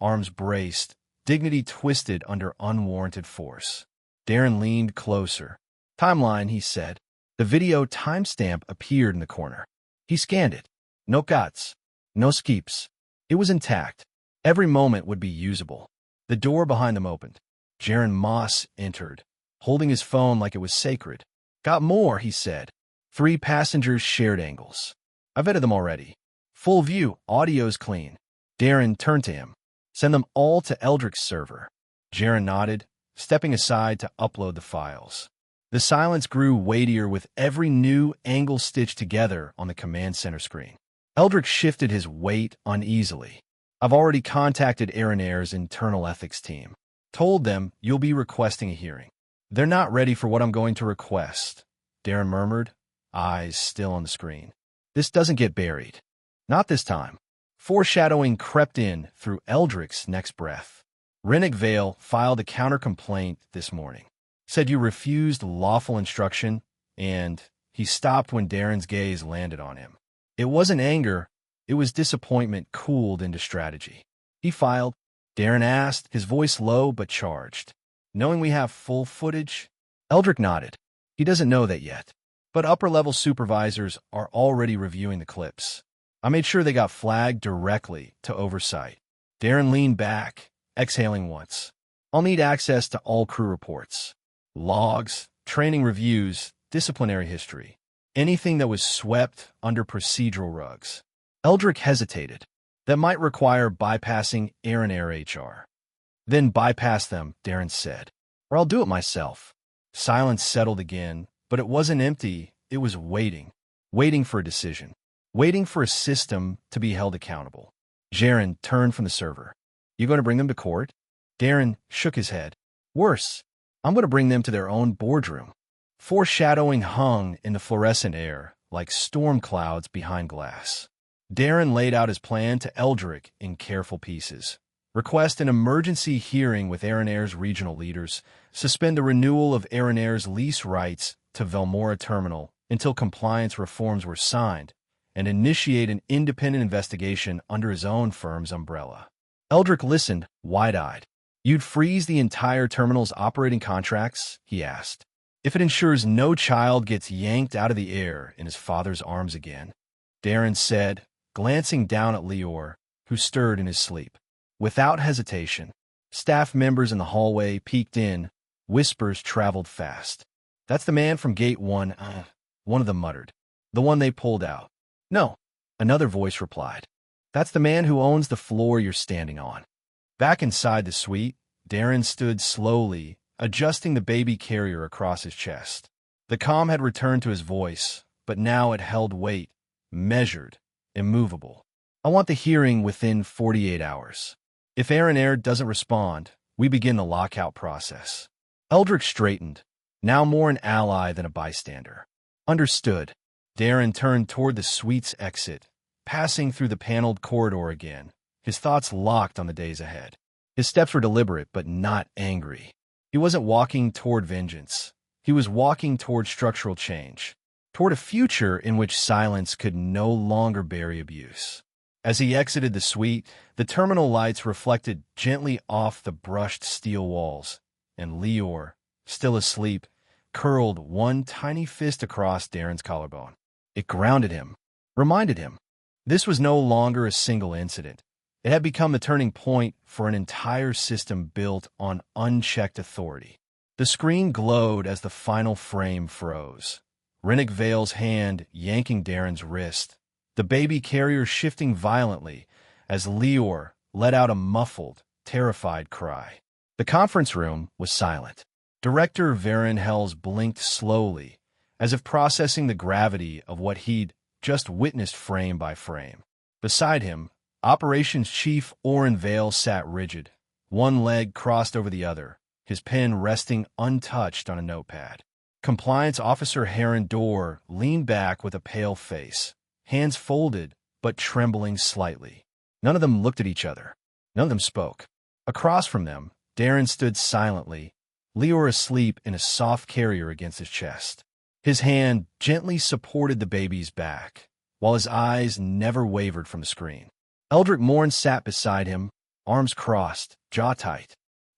arms braced, dignity twisted under unwarranted force. Darren leaned closer. "Timeline," he said. The video timestamp appeared in the corner. He scanned it. No cuts, no skips. It was intact. Every moment would be usable. The door behind them opened. Jaren Moss entered, holding his phone like it was sacred. "Got more," he said. 3 passengers shared angles. "I've edited them already. Full view, audio's clean." Darren turned to him. "Send them all to Eldrick's server." Jaren nodded, stepping aside to upload the files. The silence grew weightier with every new angle stitched together on the command center screen. Eldrick shifted his weight uneasily. "I've already contacted Aeronair's internal ethics team. Told them you'll be requesting a hearing. They're not ready for what I'm going to request," Darren murmured, eyes still on the screen. "This doesn't get buried. Not this time." Foreshadowing crept in through Eldrick's next breath. "Rennick Vale filed a counter-complaint this morning. Said you refused lawful instruction," and he stopped when Darren's gaze landed on him. It wasn't anger, it was disappointment cooled into strategy. "He filed?" Darren asked, his voice low but charged. "Knowing we have full footage?" Eldrick nodded. "He doesn't know that yet, but upper-level supervisors are already reviewing the clips. I made sure they got flagged directly to oversight." Darren leaned back, exhaling once. "I'll need access to all crew reports." Logs, training reviews, disciplinary history. Anything that was swept under procedural rugs. Eldrick hesitated. That might require bypassing Air and Air HR. Then bypass them, Darren said. Or I'll do it myself. Silence settled again, but it wasn't empty, it was waiting. Waiting for a decision. Waiting for a system to be held accountable. Jaren turned from the server. You going to bring them to court? Darren shook his head. Worse, I'm going to bring them to their own boardroom. Foreshadowing hung in the fluorescent air like storm clouds behind glass. Darren laid out his plan to Eldrick in careful pieces. Request an emergency hearing with Air and Air's regional leaders. Suspend the renewal of Air and Air's lease rights to Velmora Terminal until compliance reforms were signed, and initiate an independent investigation under his own firm's umbrella. Eldrick listened, wide-eyed. You'd freeze the entire terminal's operating contracts? He asked. If it ensures no child gets yanked out of the air in his father's arms again. Darren said, glancing down at Lior, who stirred in his sleep. Without hesitation, staff members in the hallway peeked in. Whispers traveled fast. That's the man from Gate 1, one of them muttered. The one they pulled out. No, another voice replied. That's the man who owns the floor you're standing on. Back inside the suite, Darren stood slowly, adjusting the baby carrier across his chest. The calm had returned to his voice, but now it held weight, measured, immovable. I want the hearing within 48 hours. If Air and Air doesn't respond, we begin the lockout process. Eldrick straightened, now more an ally than a bystander. Understood. Darren turned toward the suite's exit, passing through the paneled corridor again, his thoughts locked on the days ahead. His steps were deliberate but not angry. He wasn't walking toward vengeance. He was walking toward structural change, toward a future in which silence could no longer bury abuse. As he exited the suite, the terminal lights reflected gently off the brushed steel walls, and Lior, still asleep, curled one tiny fist across Darren's collarbone. It grounded him, reminded him. This was no longer a single incident. It had become the turning point for an entire system built on unchecked authority. The screen glowed as the final frame froze. Rennick Vale's hand yanking Darren's wrist, the baby carrier shifting violently as Lior let out a muffled, terrified cry. The conference room was silent. Director Varen Hells blinked slowly, as if processing the gravity of what he'd just witnessed frame by frame. Beside him, Operations Chief Oren Vale sat rigid, one leg crossed over the other, his pen resting untouched on a notepad. Compliance Officer Heron Dorr leaned back with a pale face, hands folded but trembling slightly. None of them looked at each other. None of them spoke. Across from them, Darren stood silently, Lior asleep in a soft carrier against his chest. His hand gently supported the baby's back, while his eyes never wavered from the screen. Eldrick Morn sat beside him, arms crossed, jaw tight.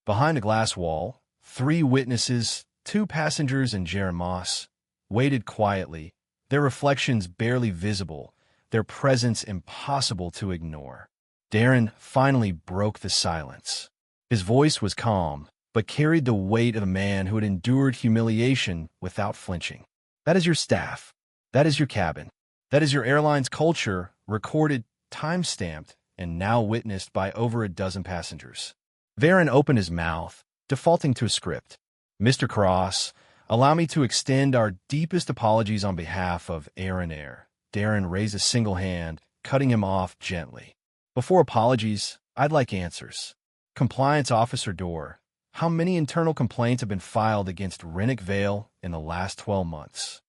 Behind a glass wall, 3 witnesses, 2 passengers and Jaren Moss, waited quietly, their reflections barely visible, their presence impossible to ignore. Darren finally broke the silence. His voice was calm, but carried the weight of a man who had endured humiliation without flinching. That is your staff. That is your cabin. That is your airline's culture, recorded, time-stamped, and now witnessed by over a dozen passengers. Varen opened his mouth, defaulting to a script. Mr. Cross, allow me to extend our deepest apologies on behalf of Air and Air. Darren raised a single hand, cutting him off gently. Before apologies, I'd like answers. Compliance Officer Dorr, how many internal complaints have been filed against Rennick Vale in the last 12 months?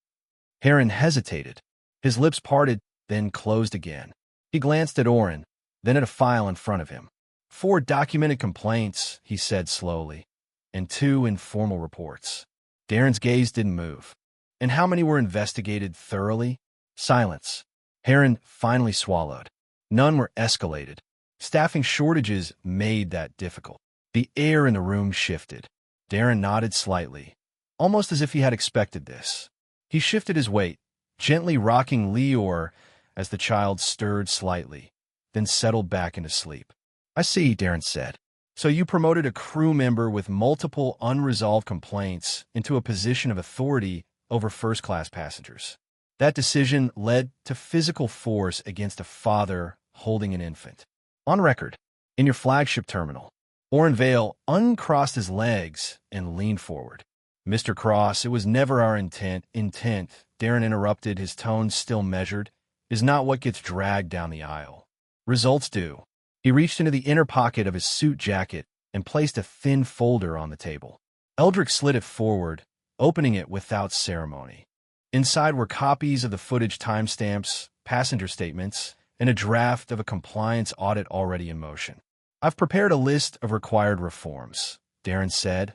Heron hesitated. His lips parted, then closed again. He glanced at Oren, then at a file in front of him. 4 documented complaints, he said slowly, and 2 informal reports. Darren's gaze didn't move. And how many were investigated thoroughly? Silence. Heron finally swallowed. None were escalated. Staffing shortages made that difficult. The air in the room shifted. Darren nodded slightly, almost as if he had expected this. He shifted his weight, gently rocking Lior as the child stirred slightly, then settled back into sleep. I see, Darren said. So you promoted a crew member with multiple unresolved complaints into a position of authority over first-class passengers. That decision led to physical force against a father holding an infant. On record, in your flagship terminal, Oren Vale uncrossed his legs and leaned forward. Mr. Cross, it was never our intent. Darren interrupted, his tone still measured, is not what gets dragged down the aisle. Results do. He reached into the inner pocket of his suit jacket and placed a thin folder on the table. Eldrick slid it forward, opening it without ceremony. Inside were copies of the footage timestamps, passenger statements, and a draft of a compliance audit already in motion. I've prepared a list of required reforms, Darren said,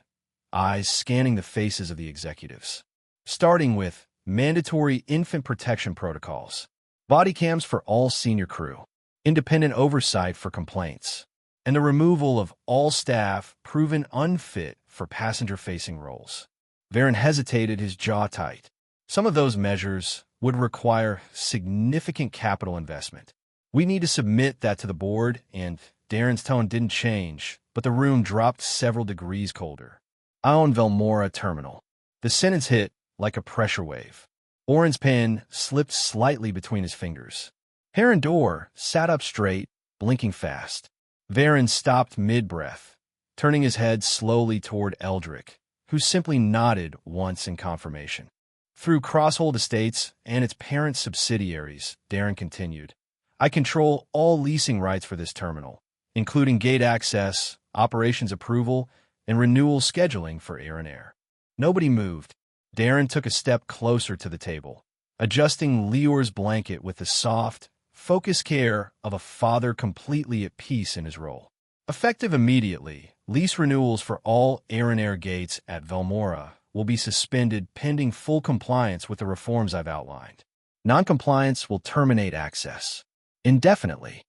eyes scanning the faces of the executives. Starting with mandatory infant protection protocols, body cams for all senior crew, independent oversight for complaints, and the removal of all staff proven unfit for passenger-facing roles. Varen hesitated, his jaw tight. Some of those measures would require significant capital investment. We need to submit that to the board, and Darren's tone didn't change, but the room dropped several degrees colder. Aon Velmora Terminal. The sentence hit like a pressure wave. Oren's pen slipped slightly between his fingers. Heron Dorr sat up straight, blinking fast. Varen stopped mid-breath, turning his head slowly toward Eldrick, who simply nodded once in confirmation. Through Crosshold Estates and its parent subsidiaries, Darren continued, I control all leasing rights for this terminal, including gate access, operations approval, and renewal scheduling for Air and Air. Nobody moved. Darren took a step closer to the table, adjusting Lior's blanket with the soft, focused care of a father completely at peace in his role. Effective immediately, lease renewals for all Air and Air gates at Velmora will be suspended pending full compliance with the reforms I've outlined. Non-compliance will terminate access. Indefinitely.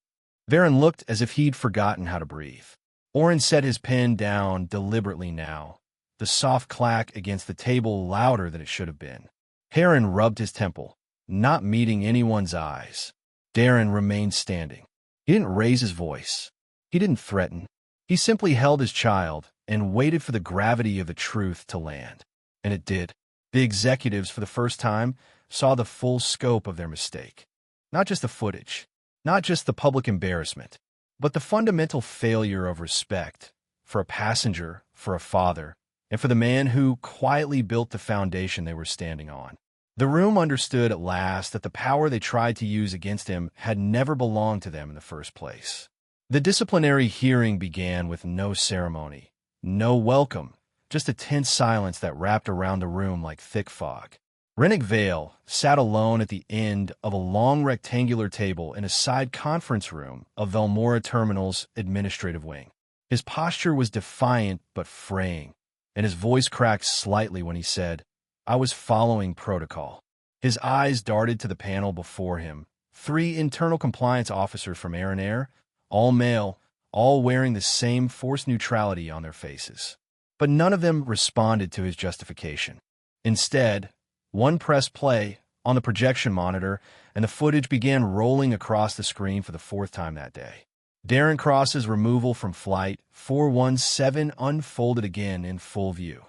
Varen looked as if he'd forgotten how to breathe. Oren set his pen down deliberately now, the soft clack against the table louder than it should have been. Heron rubbed his temple, not meeting anyone's eyes. Darren remained standing. He didn't raise his voice. He didn't threaten. He simply held his child and waited for the gravity of the truth to land. And it did. The executives, for the first time, saw the full scope of their mistake. Not just the footage, not just the public embarrassment, but the fundamental failure of respect for a passenger, for a father, and for the man who quietly built the foundation they were standing on. The room understood at last that the power they tried to use against him had never belonged to them in the first place. The disciplinary hearing began with no ceremony, no welcome, just a tense silence that wrapped around the room like thick fog. Rennick Vale sat alone at the end of a long rectangular table in a side conference room of Velmora Terminal's administrative wing. His posture was defiant but fraying, and his voice cracked slightly when he said, I was following protocol. His eyes darted to the panel before him. 3 internal compliance officers from Air and Air, all male, all wearing the same forced neutrality on their faces. But none of them responded to his justification. Instead, one pressed play on the projection monitor, and the footage began rolling across the screen for the 4th time that day. Darren Cross's removal from Flight 417 unfolded again in full view.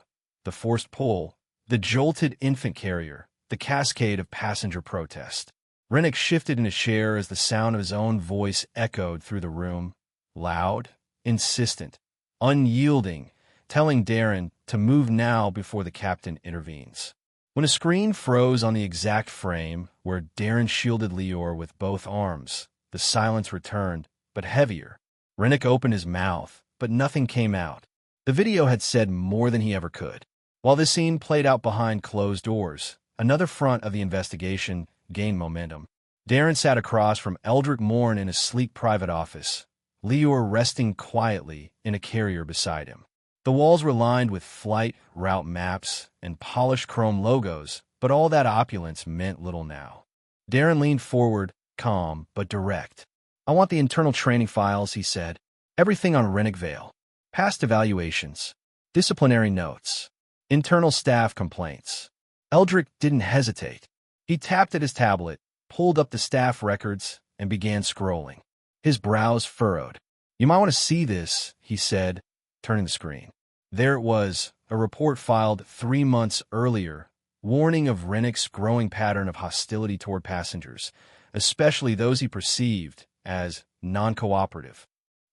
The forced pull, the jolted infant carrier, the cascade of passenger protest. Rennick shifted in his chair as the sound of his own voice echoed through the room, loud, insistent, unyielding, telling Darren to move now before the captain intervenes. When a screen froze on the exact frame where Darren shielded Lior with both arms, the silence returned, but heavier. Rennick opened his mouth, but nothing came out. The video had said more than he ever could. While this scene played out behind closed doors, another front of the investigation gained momentum. Darren sat across from Eldrick Morn in his sleek private office, Lior resting quietly in a carrier beside him. The walls were lined with flight route maps and polished chrome logos, but all that opulence meant little now. Darren leaned forward, calm but direct. I want the internal training files, he said. Everything on Rennick Vale. Past evaluations. Disciplinary notes. Internal staff complaints. Eldrick didn't hesitate. He tapped at his tablet, pulled up the staff records, and began scrolling. His brows furrowed. "You might want to see this," he said, turning the screen. There it was, a report filed 3 months earlier, warning of Rennick's growing pattern of hostility toward passengers, especially those he perceived as non-cooperative.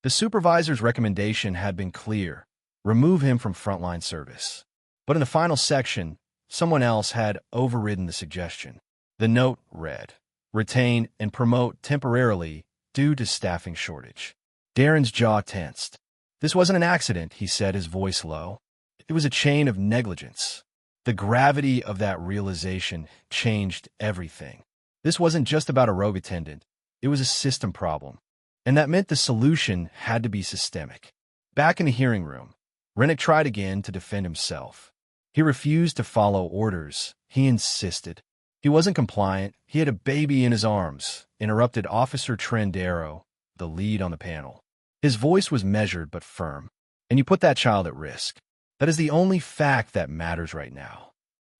The supervisor's recommendation had been clear: remove him from frontline service. But in the final section, someone else had overridden the suggestion. The note read, "Retain and promote temporarily due to staffing shortage." Darren's jaw tensed. This wasn't an accident, he said, his voice low. It was a chain of negligence. The gravity of that realization changed everything. This wasn't just about a rogue attendant. It was a system problem. And that meant the solution had to be systemic. Back in the hearing room, Rennick tried again to defend himself. He refused to follow orders. He insisted. He wasn't compliant. He had a baby in his arms, interrupted Officer Trendero, the lead on the panel. His voice was measured but firm. "And you put that child at risk. That is the only fact that matters right now."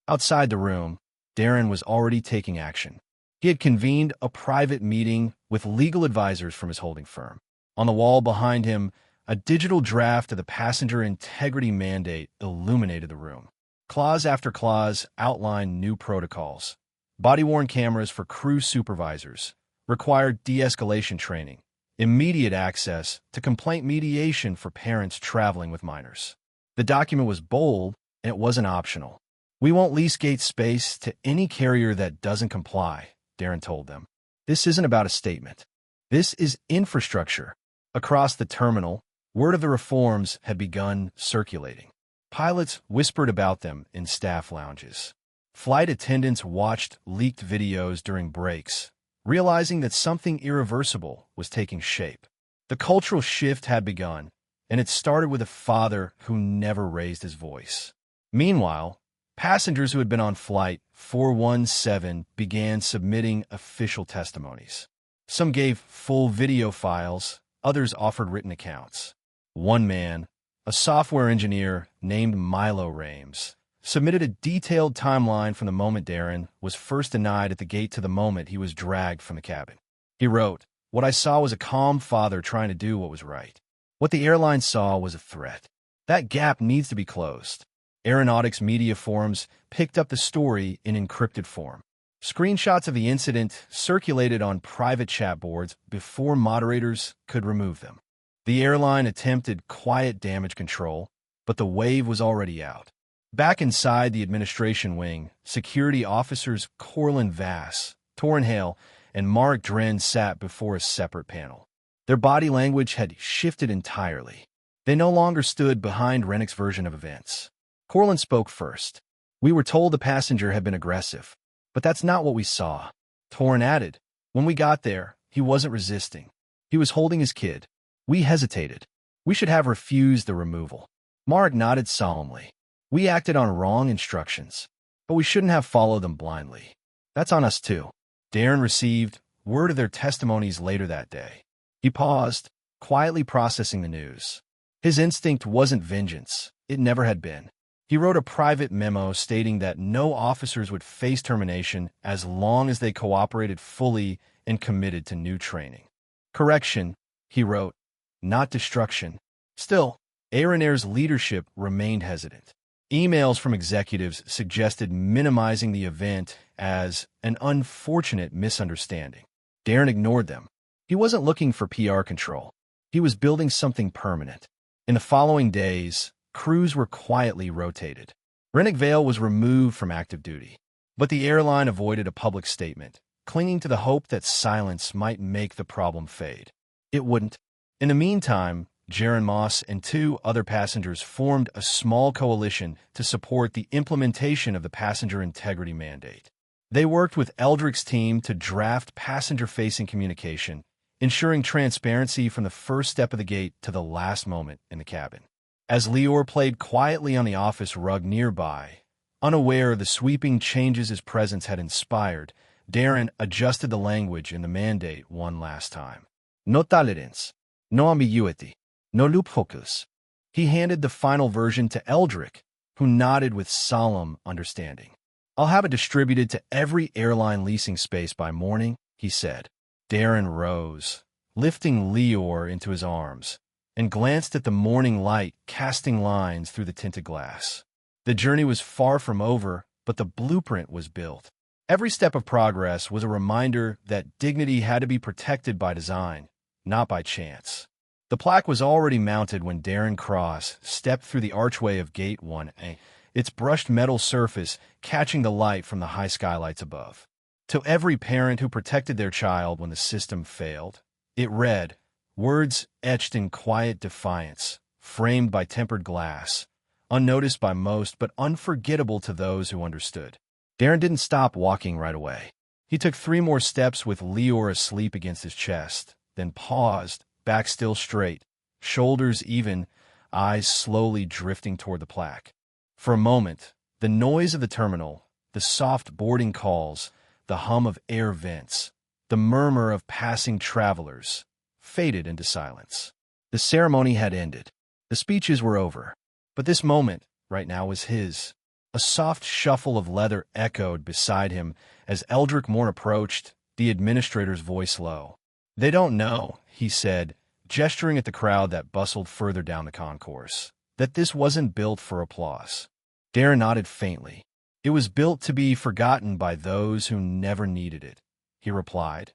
Outside the room, Darren was already taking action. He had convened a private meeting with legal advisors from his holding firm. On the wall behind him, a digital draft of the passenger integrity mandate illuminated the room. Clause after clause outlined new protocols. Body-worn cameras for crew supervisors, required de-escalation training, immediate access to complaint mediation for parents traveling with minors. The document was bold, and it wasn't optional. "We won't lease gate space to any carrier that doesn't comply," Darren told them. "This isn't about a statement. This is infrastructure." Across the terminal, word of the reforms had begun circulating. Pilots whispered about them in staff lounges. Flight attendants watched leaked videos during breaks, realizing that something irreversible was taking shape. The cultural shift had begun, and it started with a father who never raised his voice. Meanwhile, passengers who had been on Flight 417 began submitting official testimonies. Some gave full video files, others offered written accounts. One man, a software engineer named Milo Rames, submitted a detailed timeline from the moment Darren was first denied at the gate to the moment he was dragged from the cabin. He wrote, "What I saw was a calm father trying to do what was right. What the airline saw was a threat. That gap needs to be closed." Aeronautics media forums picked up the story in encrypted form. Screenshots of the incident circulated on private chat boards before moderators could remove them. The airline attempted quiet damage control, but the wave was already out. Back inside the administration wing, security officers Corlin Vass, Torin Hale, and Mark Dren sat before a separate panel. Their body language had shifted entirely. They no longer stood behind Rennick's version of events. Corlin spoke first. "We were told the passenger had been aggressive, but that's not what we saw." Torin added, "When we got there, he wasn't resisting. He was holding his kid. We hesitated. We should have refused the removal." Mark nodded solemnly. "We acted on wrong instructions, but we shouldn't have followed them blindly. That's on us too." Darren received word of their testimonies later that day. He paused, quietly processing the news. His instinct wasn't vengeance. It never had been. He wrote a private memo stating that no officers would face termination as long as they cooperated fully and committed to new training. "Correction," he wrote, "not destruction." Still, Aeronair's leadership remained hesitant. Emails from executives suggested minimizing the event as an unfortunate misunderstanding. Darren ignored them. He wasn't looking for PR control. He was building something permanent. In the following days, crews were quietly rotated. Rennick Vale was removed from active duty, but the airline avoided a public statement, clinging to the hope that silence might make the problem fade. It wouldn't. In the meantime, Jaron Moss and 2 other passengers formed a small coalition to support the implementation of the passenger integrity mandate. They worked with Eldrick's team to draft passenger-facing communication, ensuring transparency from the first step of the gate to the last moment in the cabin. As Lior played quietly on the office rug nearby, unaware of the sweeping changes his presence had inspired, Darren adjusted the language in the mandate one last time. "No tolerance, no ambiguity, no loopholes." He handed the final version to Eldrick, who nodded with solemn understanding. "I'll have it distributed to every airline leasing space by morning," he said. Darren rose, lifting Lior into his arms, and glanced at the morning light casting lines through the tinted glass. The journey was far from over, but the blueprint was built. Every step of progress was a reminder that dignity had to be protected by design, not by chance. The plaque was already mounted when Darren Cross stepped through the archway of Gate 1A, its brushed metal surface catching the light from the high skylights above. To every parent who protected their child when the system failed, it read, words etched in quiet defiance, framed by tempered glass, unnoticed by most but unforgettable to those who understood. Darren didn't stop walking right away. He took 3 more steps with Lior asleep against his chest, then paused, back still straight, shoulders even, eyes slowly drifting toward the plaque. For a moment, the noise of the terminal, the soft boarding calls, the hum of air vents, the murmur of passing travelers, faded into silence. The ceremony had ended. The speeches were over. But this moment, right now, was his. A soft shuffle of leather echoed beside him as Eldrick Morn approached, the administrator's voice low. "They don't know," he said, gesturing at the crowd that bustled further down the concourse, "that this wasn't built for applause." Darren nodded faintly. "It was built to be forgotten by those who never needed it," he replied,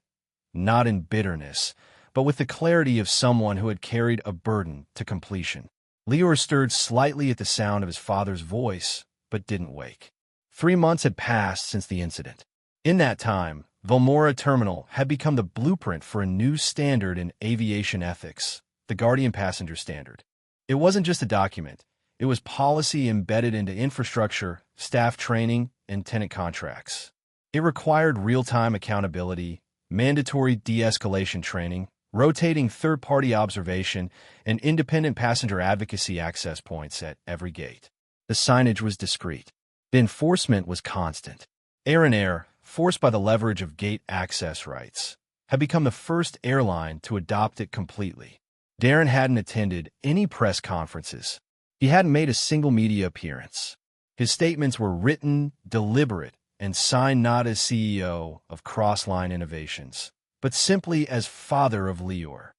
not in bitterness, but with the clarity of someone who had carried a burden to completion. Lior stirred slightly at the sound of his father's voice, but didn't wake. 3 months had passed since the incident. In that time, Vilmora Terminal had become the blueprint for a new standard in aviation ethics, the Guardian Passenger Standard. It wasn't just a document. It was policy embedded into infrastructure, staff training, and tenant contracts. It required real-time accountability, mandatory de-escalation training, rotating third-party observation, and independent passenger advocacy access points at every gate. The signage was discreet. The enforcement was constant. Air and Air, forced by the leverage of gate access rights, had become the first airline to adopt it completely. Darren hadn't attended any press conferences. He hadn't made a single media appearance. His statements were written, deliberate, and signed not as CEO of Crossline Innovations, but simply as father of Lior.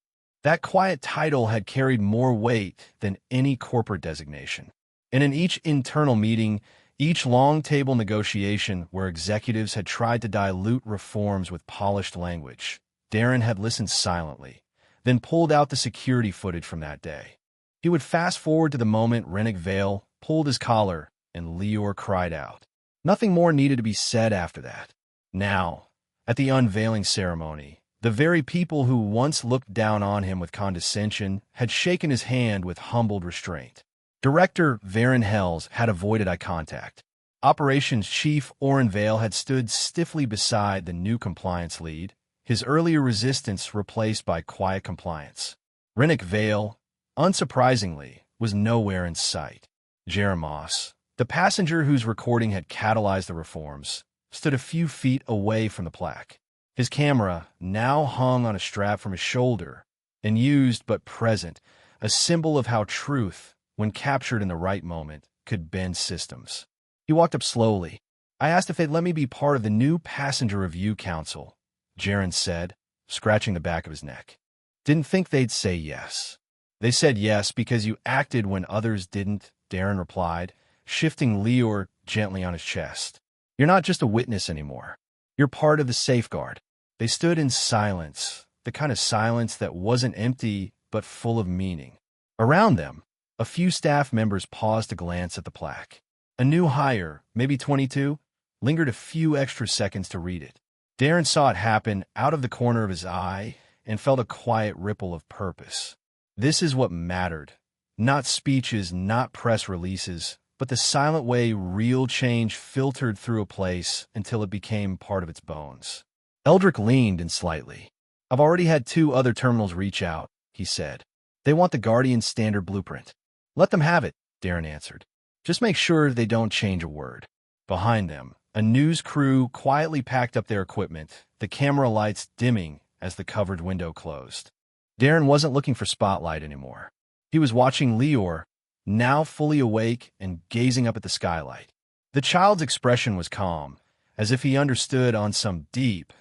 That quiet title had carried more weight than any corporate designation. And in each internal meeting, each long-table negotiation where executives had tried to dilute reforms with polished language, Darren had listened silently, then pulled out the security footage from that day. He would fast-forward to the moment Rennick Vale pulled his collar and Lior cried out. Nothing more needed to be said after that. Now, at the unveiling ceremony, the very people who once looked down on him with condescension had shaken his hand with humbled restraint. Director Varen Hells had avoided eye contact. Operations Chief Oren Vale had stood stiffly beside the new compliance lead, his earlier resistance replaced by quiet compliance. Rennick Vale, unsurprisingly, was nowhere in sight. Jeremos, the passenger whose recording had catalyzed the reforms, stood a few feet away from the plaque. His camera now hung on a strap from his shoulder, and used but present, a symbol of how truth, when captured in the right moment, could bend systems. He walked up slowly. "I asked if they'd let me be part of the new Passenger Review Council," Jaren said, scratching the back of his neck. "Didn't think they'd say yes." "They said yes because you acted when others didn't," Darren replied, shifting Lior gently on his chest. "You're not just a witness anymore. You're part of the safeguard." They stood in silence, the kind of silence that wasn't empty but full of meaning. Around them, a few staff members paused to glance at the plaque. A new hire, maybe 22, lingered a few extra seconds to read it. Darren saw it happen out of the corner of his eye and felt a quiet ripple of purpose. This is what mattered. Not speeches, not press releases, but the silent way real change filtered through a place until it became part of its bones. Eldrick leaned in slightly. "I've already had 2 other terminals reach out," he said. "They want the Guardian Standard blueprint." "Let them have it," Darren answered. "Just make sure they don't change a word." Behind them, a news crew quietly packed up their equipment, the camera lights dimming as the covered window closed. Darren wasn't looking for spotlight anymore. He was watching Lior, now fully awake and gazing up at the skylight. The child's expression was calm, as if he understood on some deep,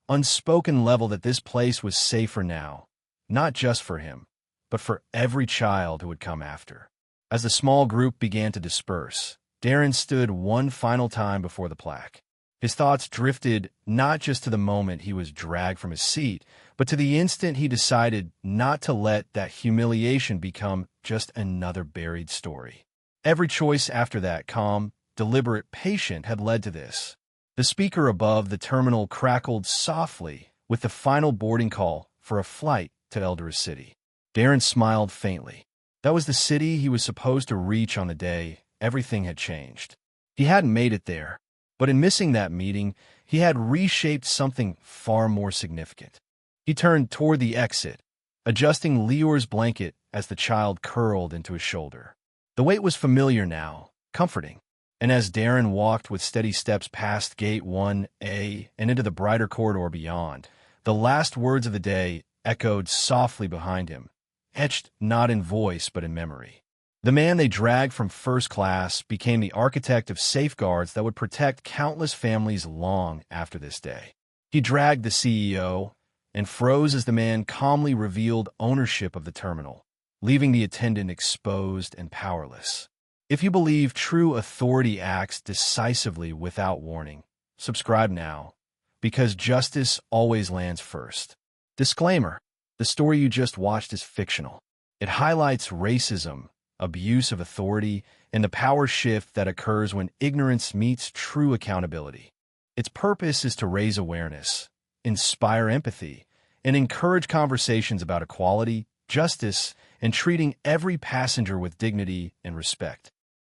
unspoken level that this place was safer now, not just for him, but for every child who would come after. As the small group began to disperse, Darren stood one final time before the plaque. His thoughts drifted not just to the moment he was dragged from his seat, but to the instant he decided not to let that humiliation become just another buried story. Every choice after that, calm, deliberate, patient, had led to this. The speaker above the terminal crackled softly with the final boarding call for a flight to Eldorus City. Darren smiled faintly. That was the city he was supposed to reach on the day everything had changed. He hadn't made it there, but in missing that meeting, he had reshaped something far more significant. He turned toward the exit, adjusting Lior's blanket as the child curled into his shoulder. The weight was familiar now, comforting, and as Darren walked with steady steps past Gate 1A and into the brighter corridor beyond, the last words of the day echoed softly behind him, etched not in voice but in memory. The man they dragged from first class became the architect of safeguards that would protect countless families long after this day. He dragged the CEO and froze as the man calmly revealed ownership of the terminal, leaving the attendant exposed and powerless. If you believe true authority acts decisively without warning, subscribe now, because justice always lands first. Disclaimer: the story you just watched is fictional. It highlights racism, abuse of authority, and the power shift that occurs when ignorance meets true accountability. Its purpose is to raise awareness, inspire empathy, and encourage conversations about equality, justice, and treating every passenger with dignity and respect.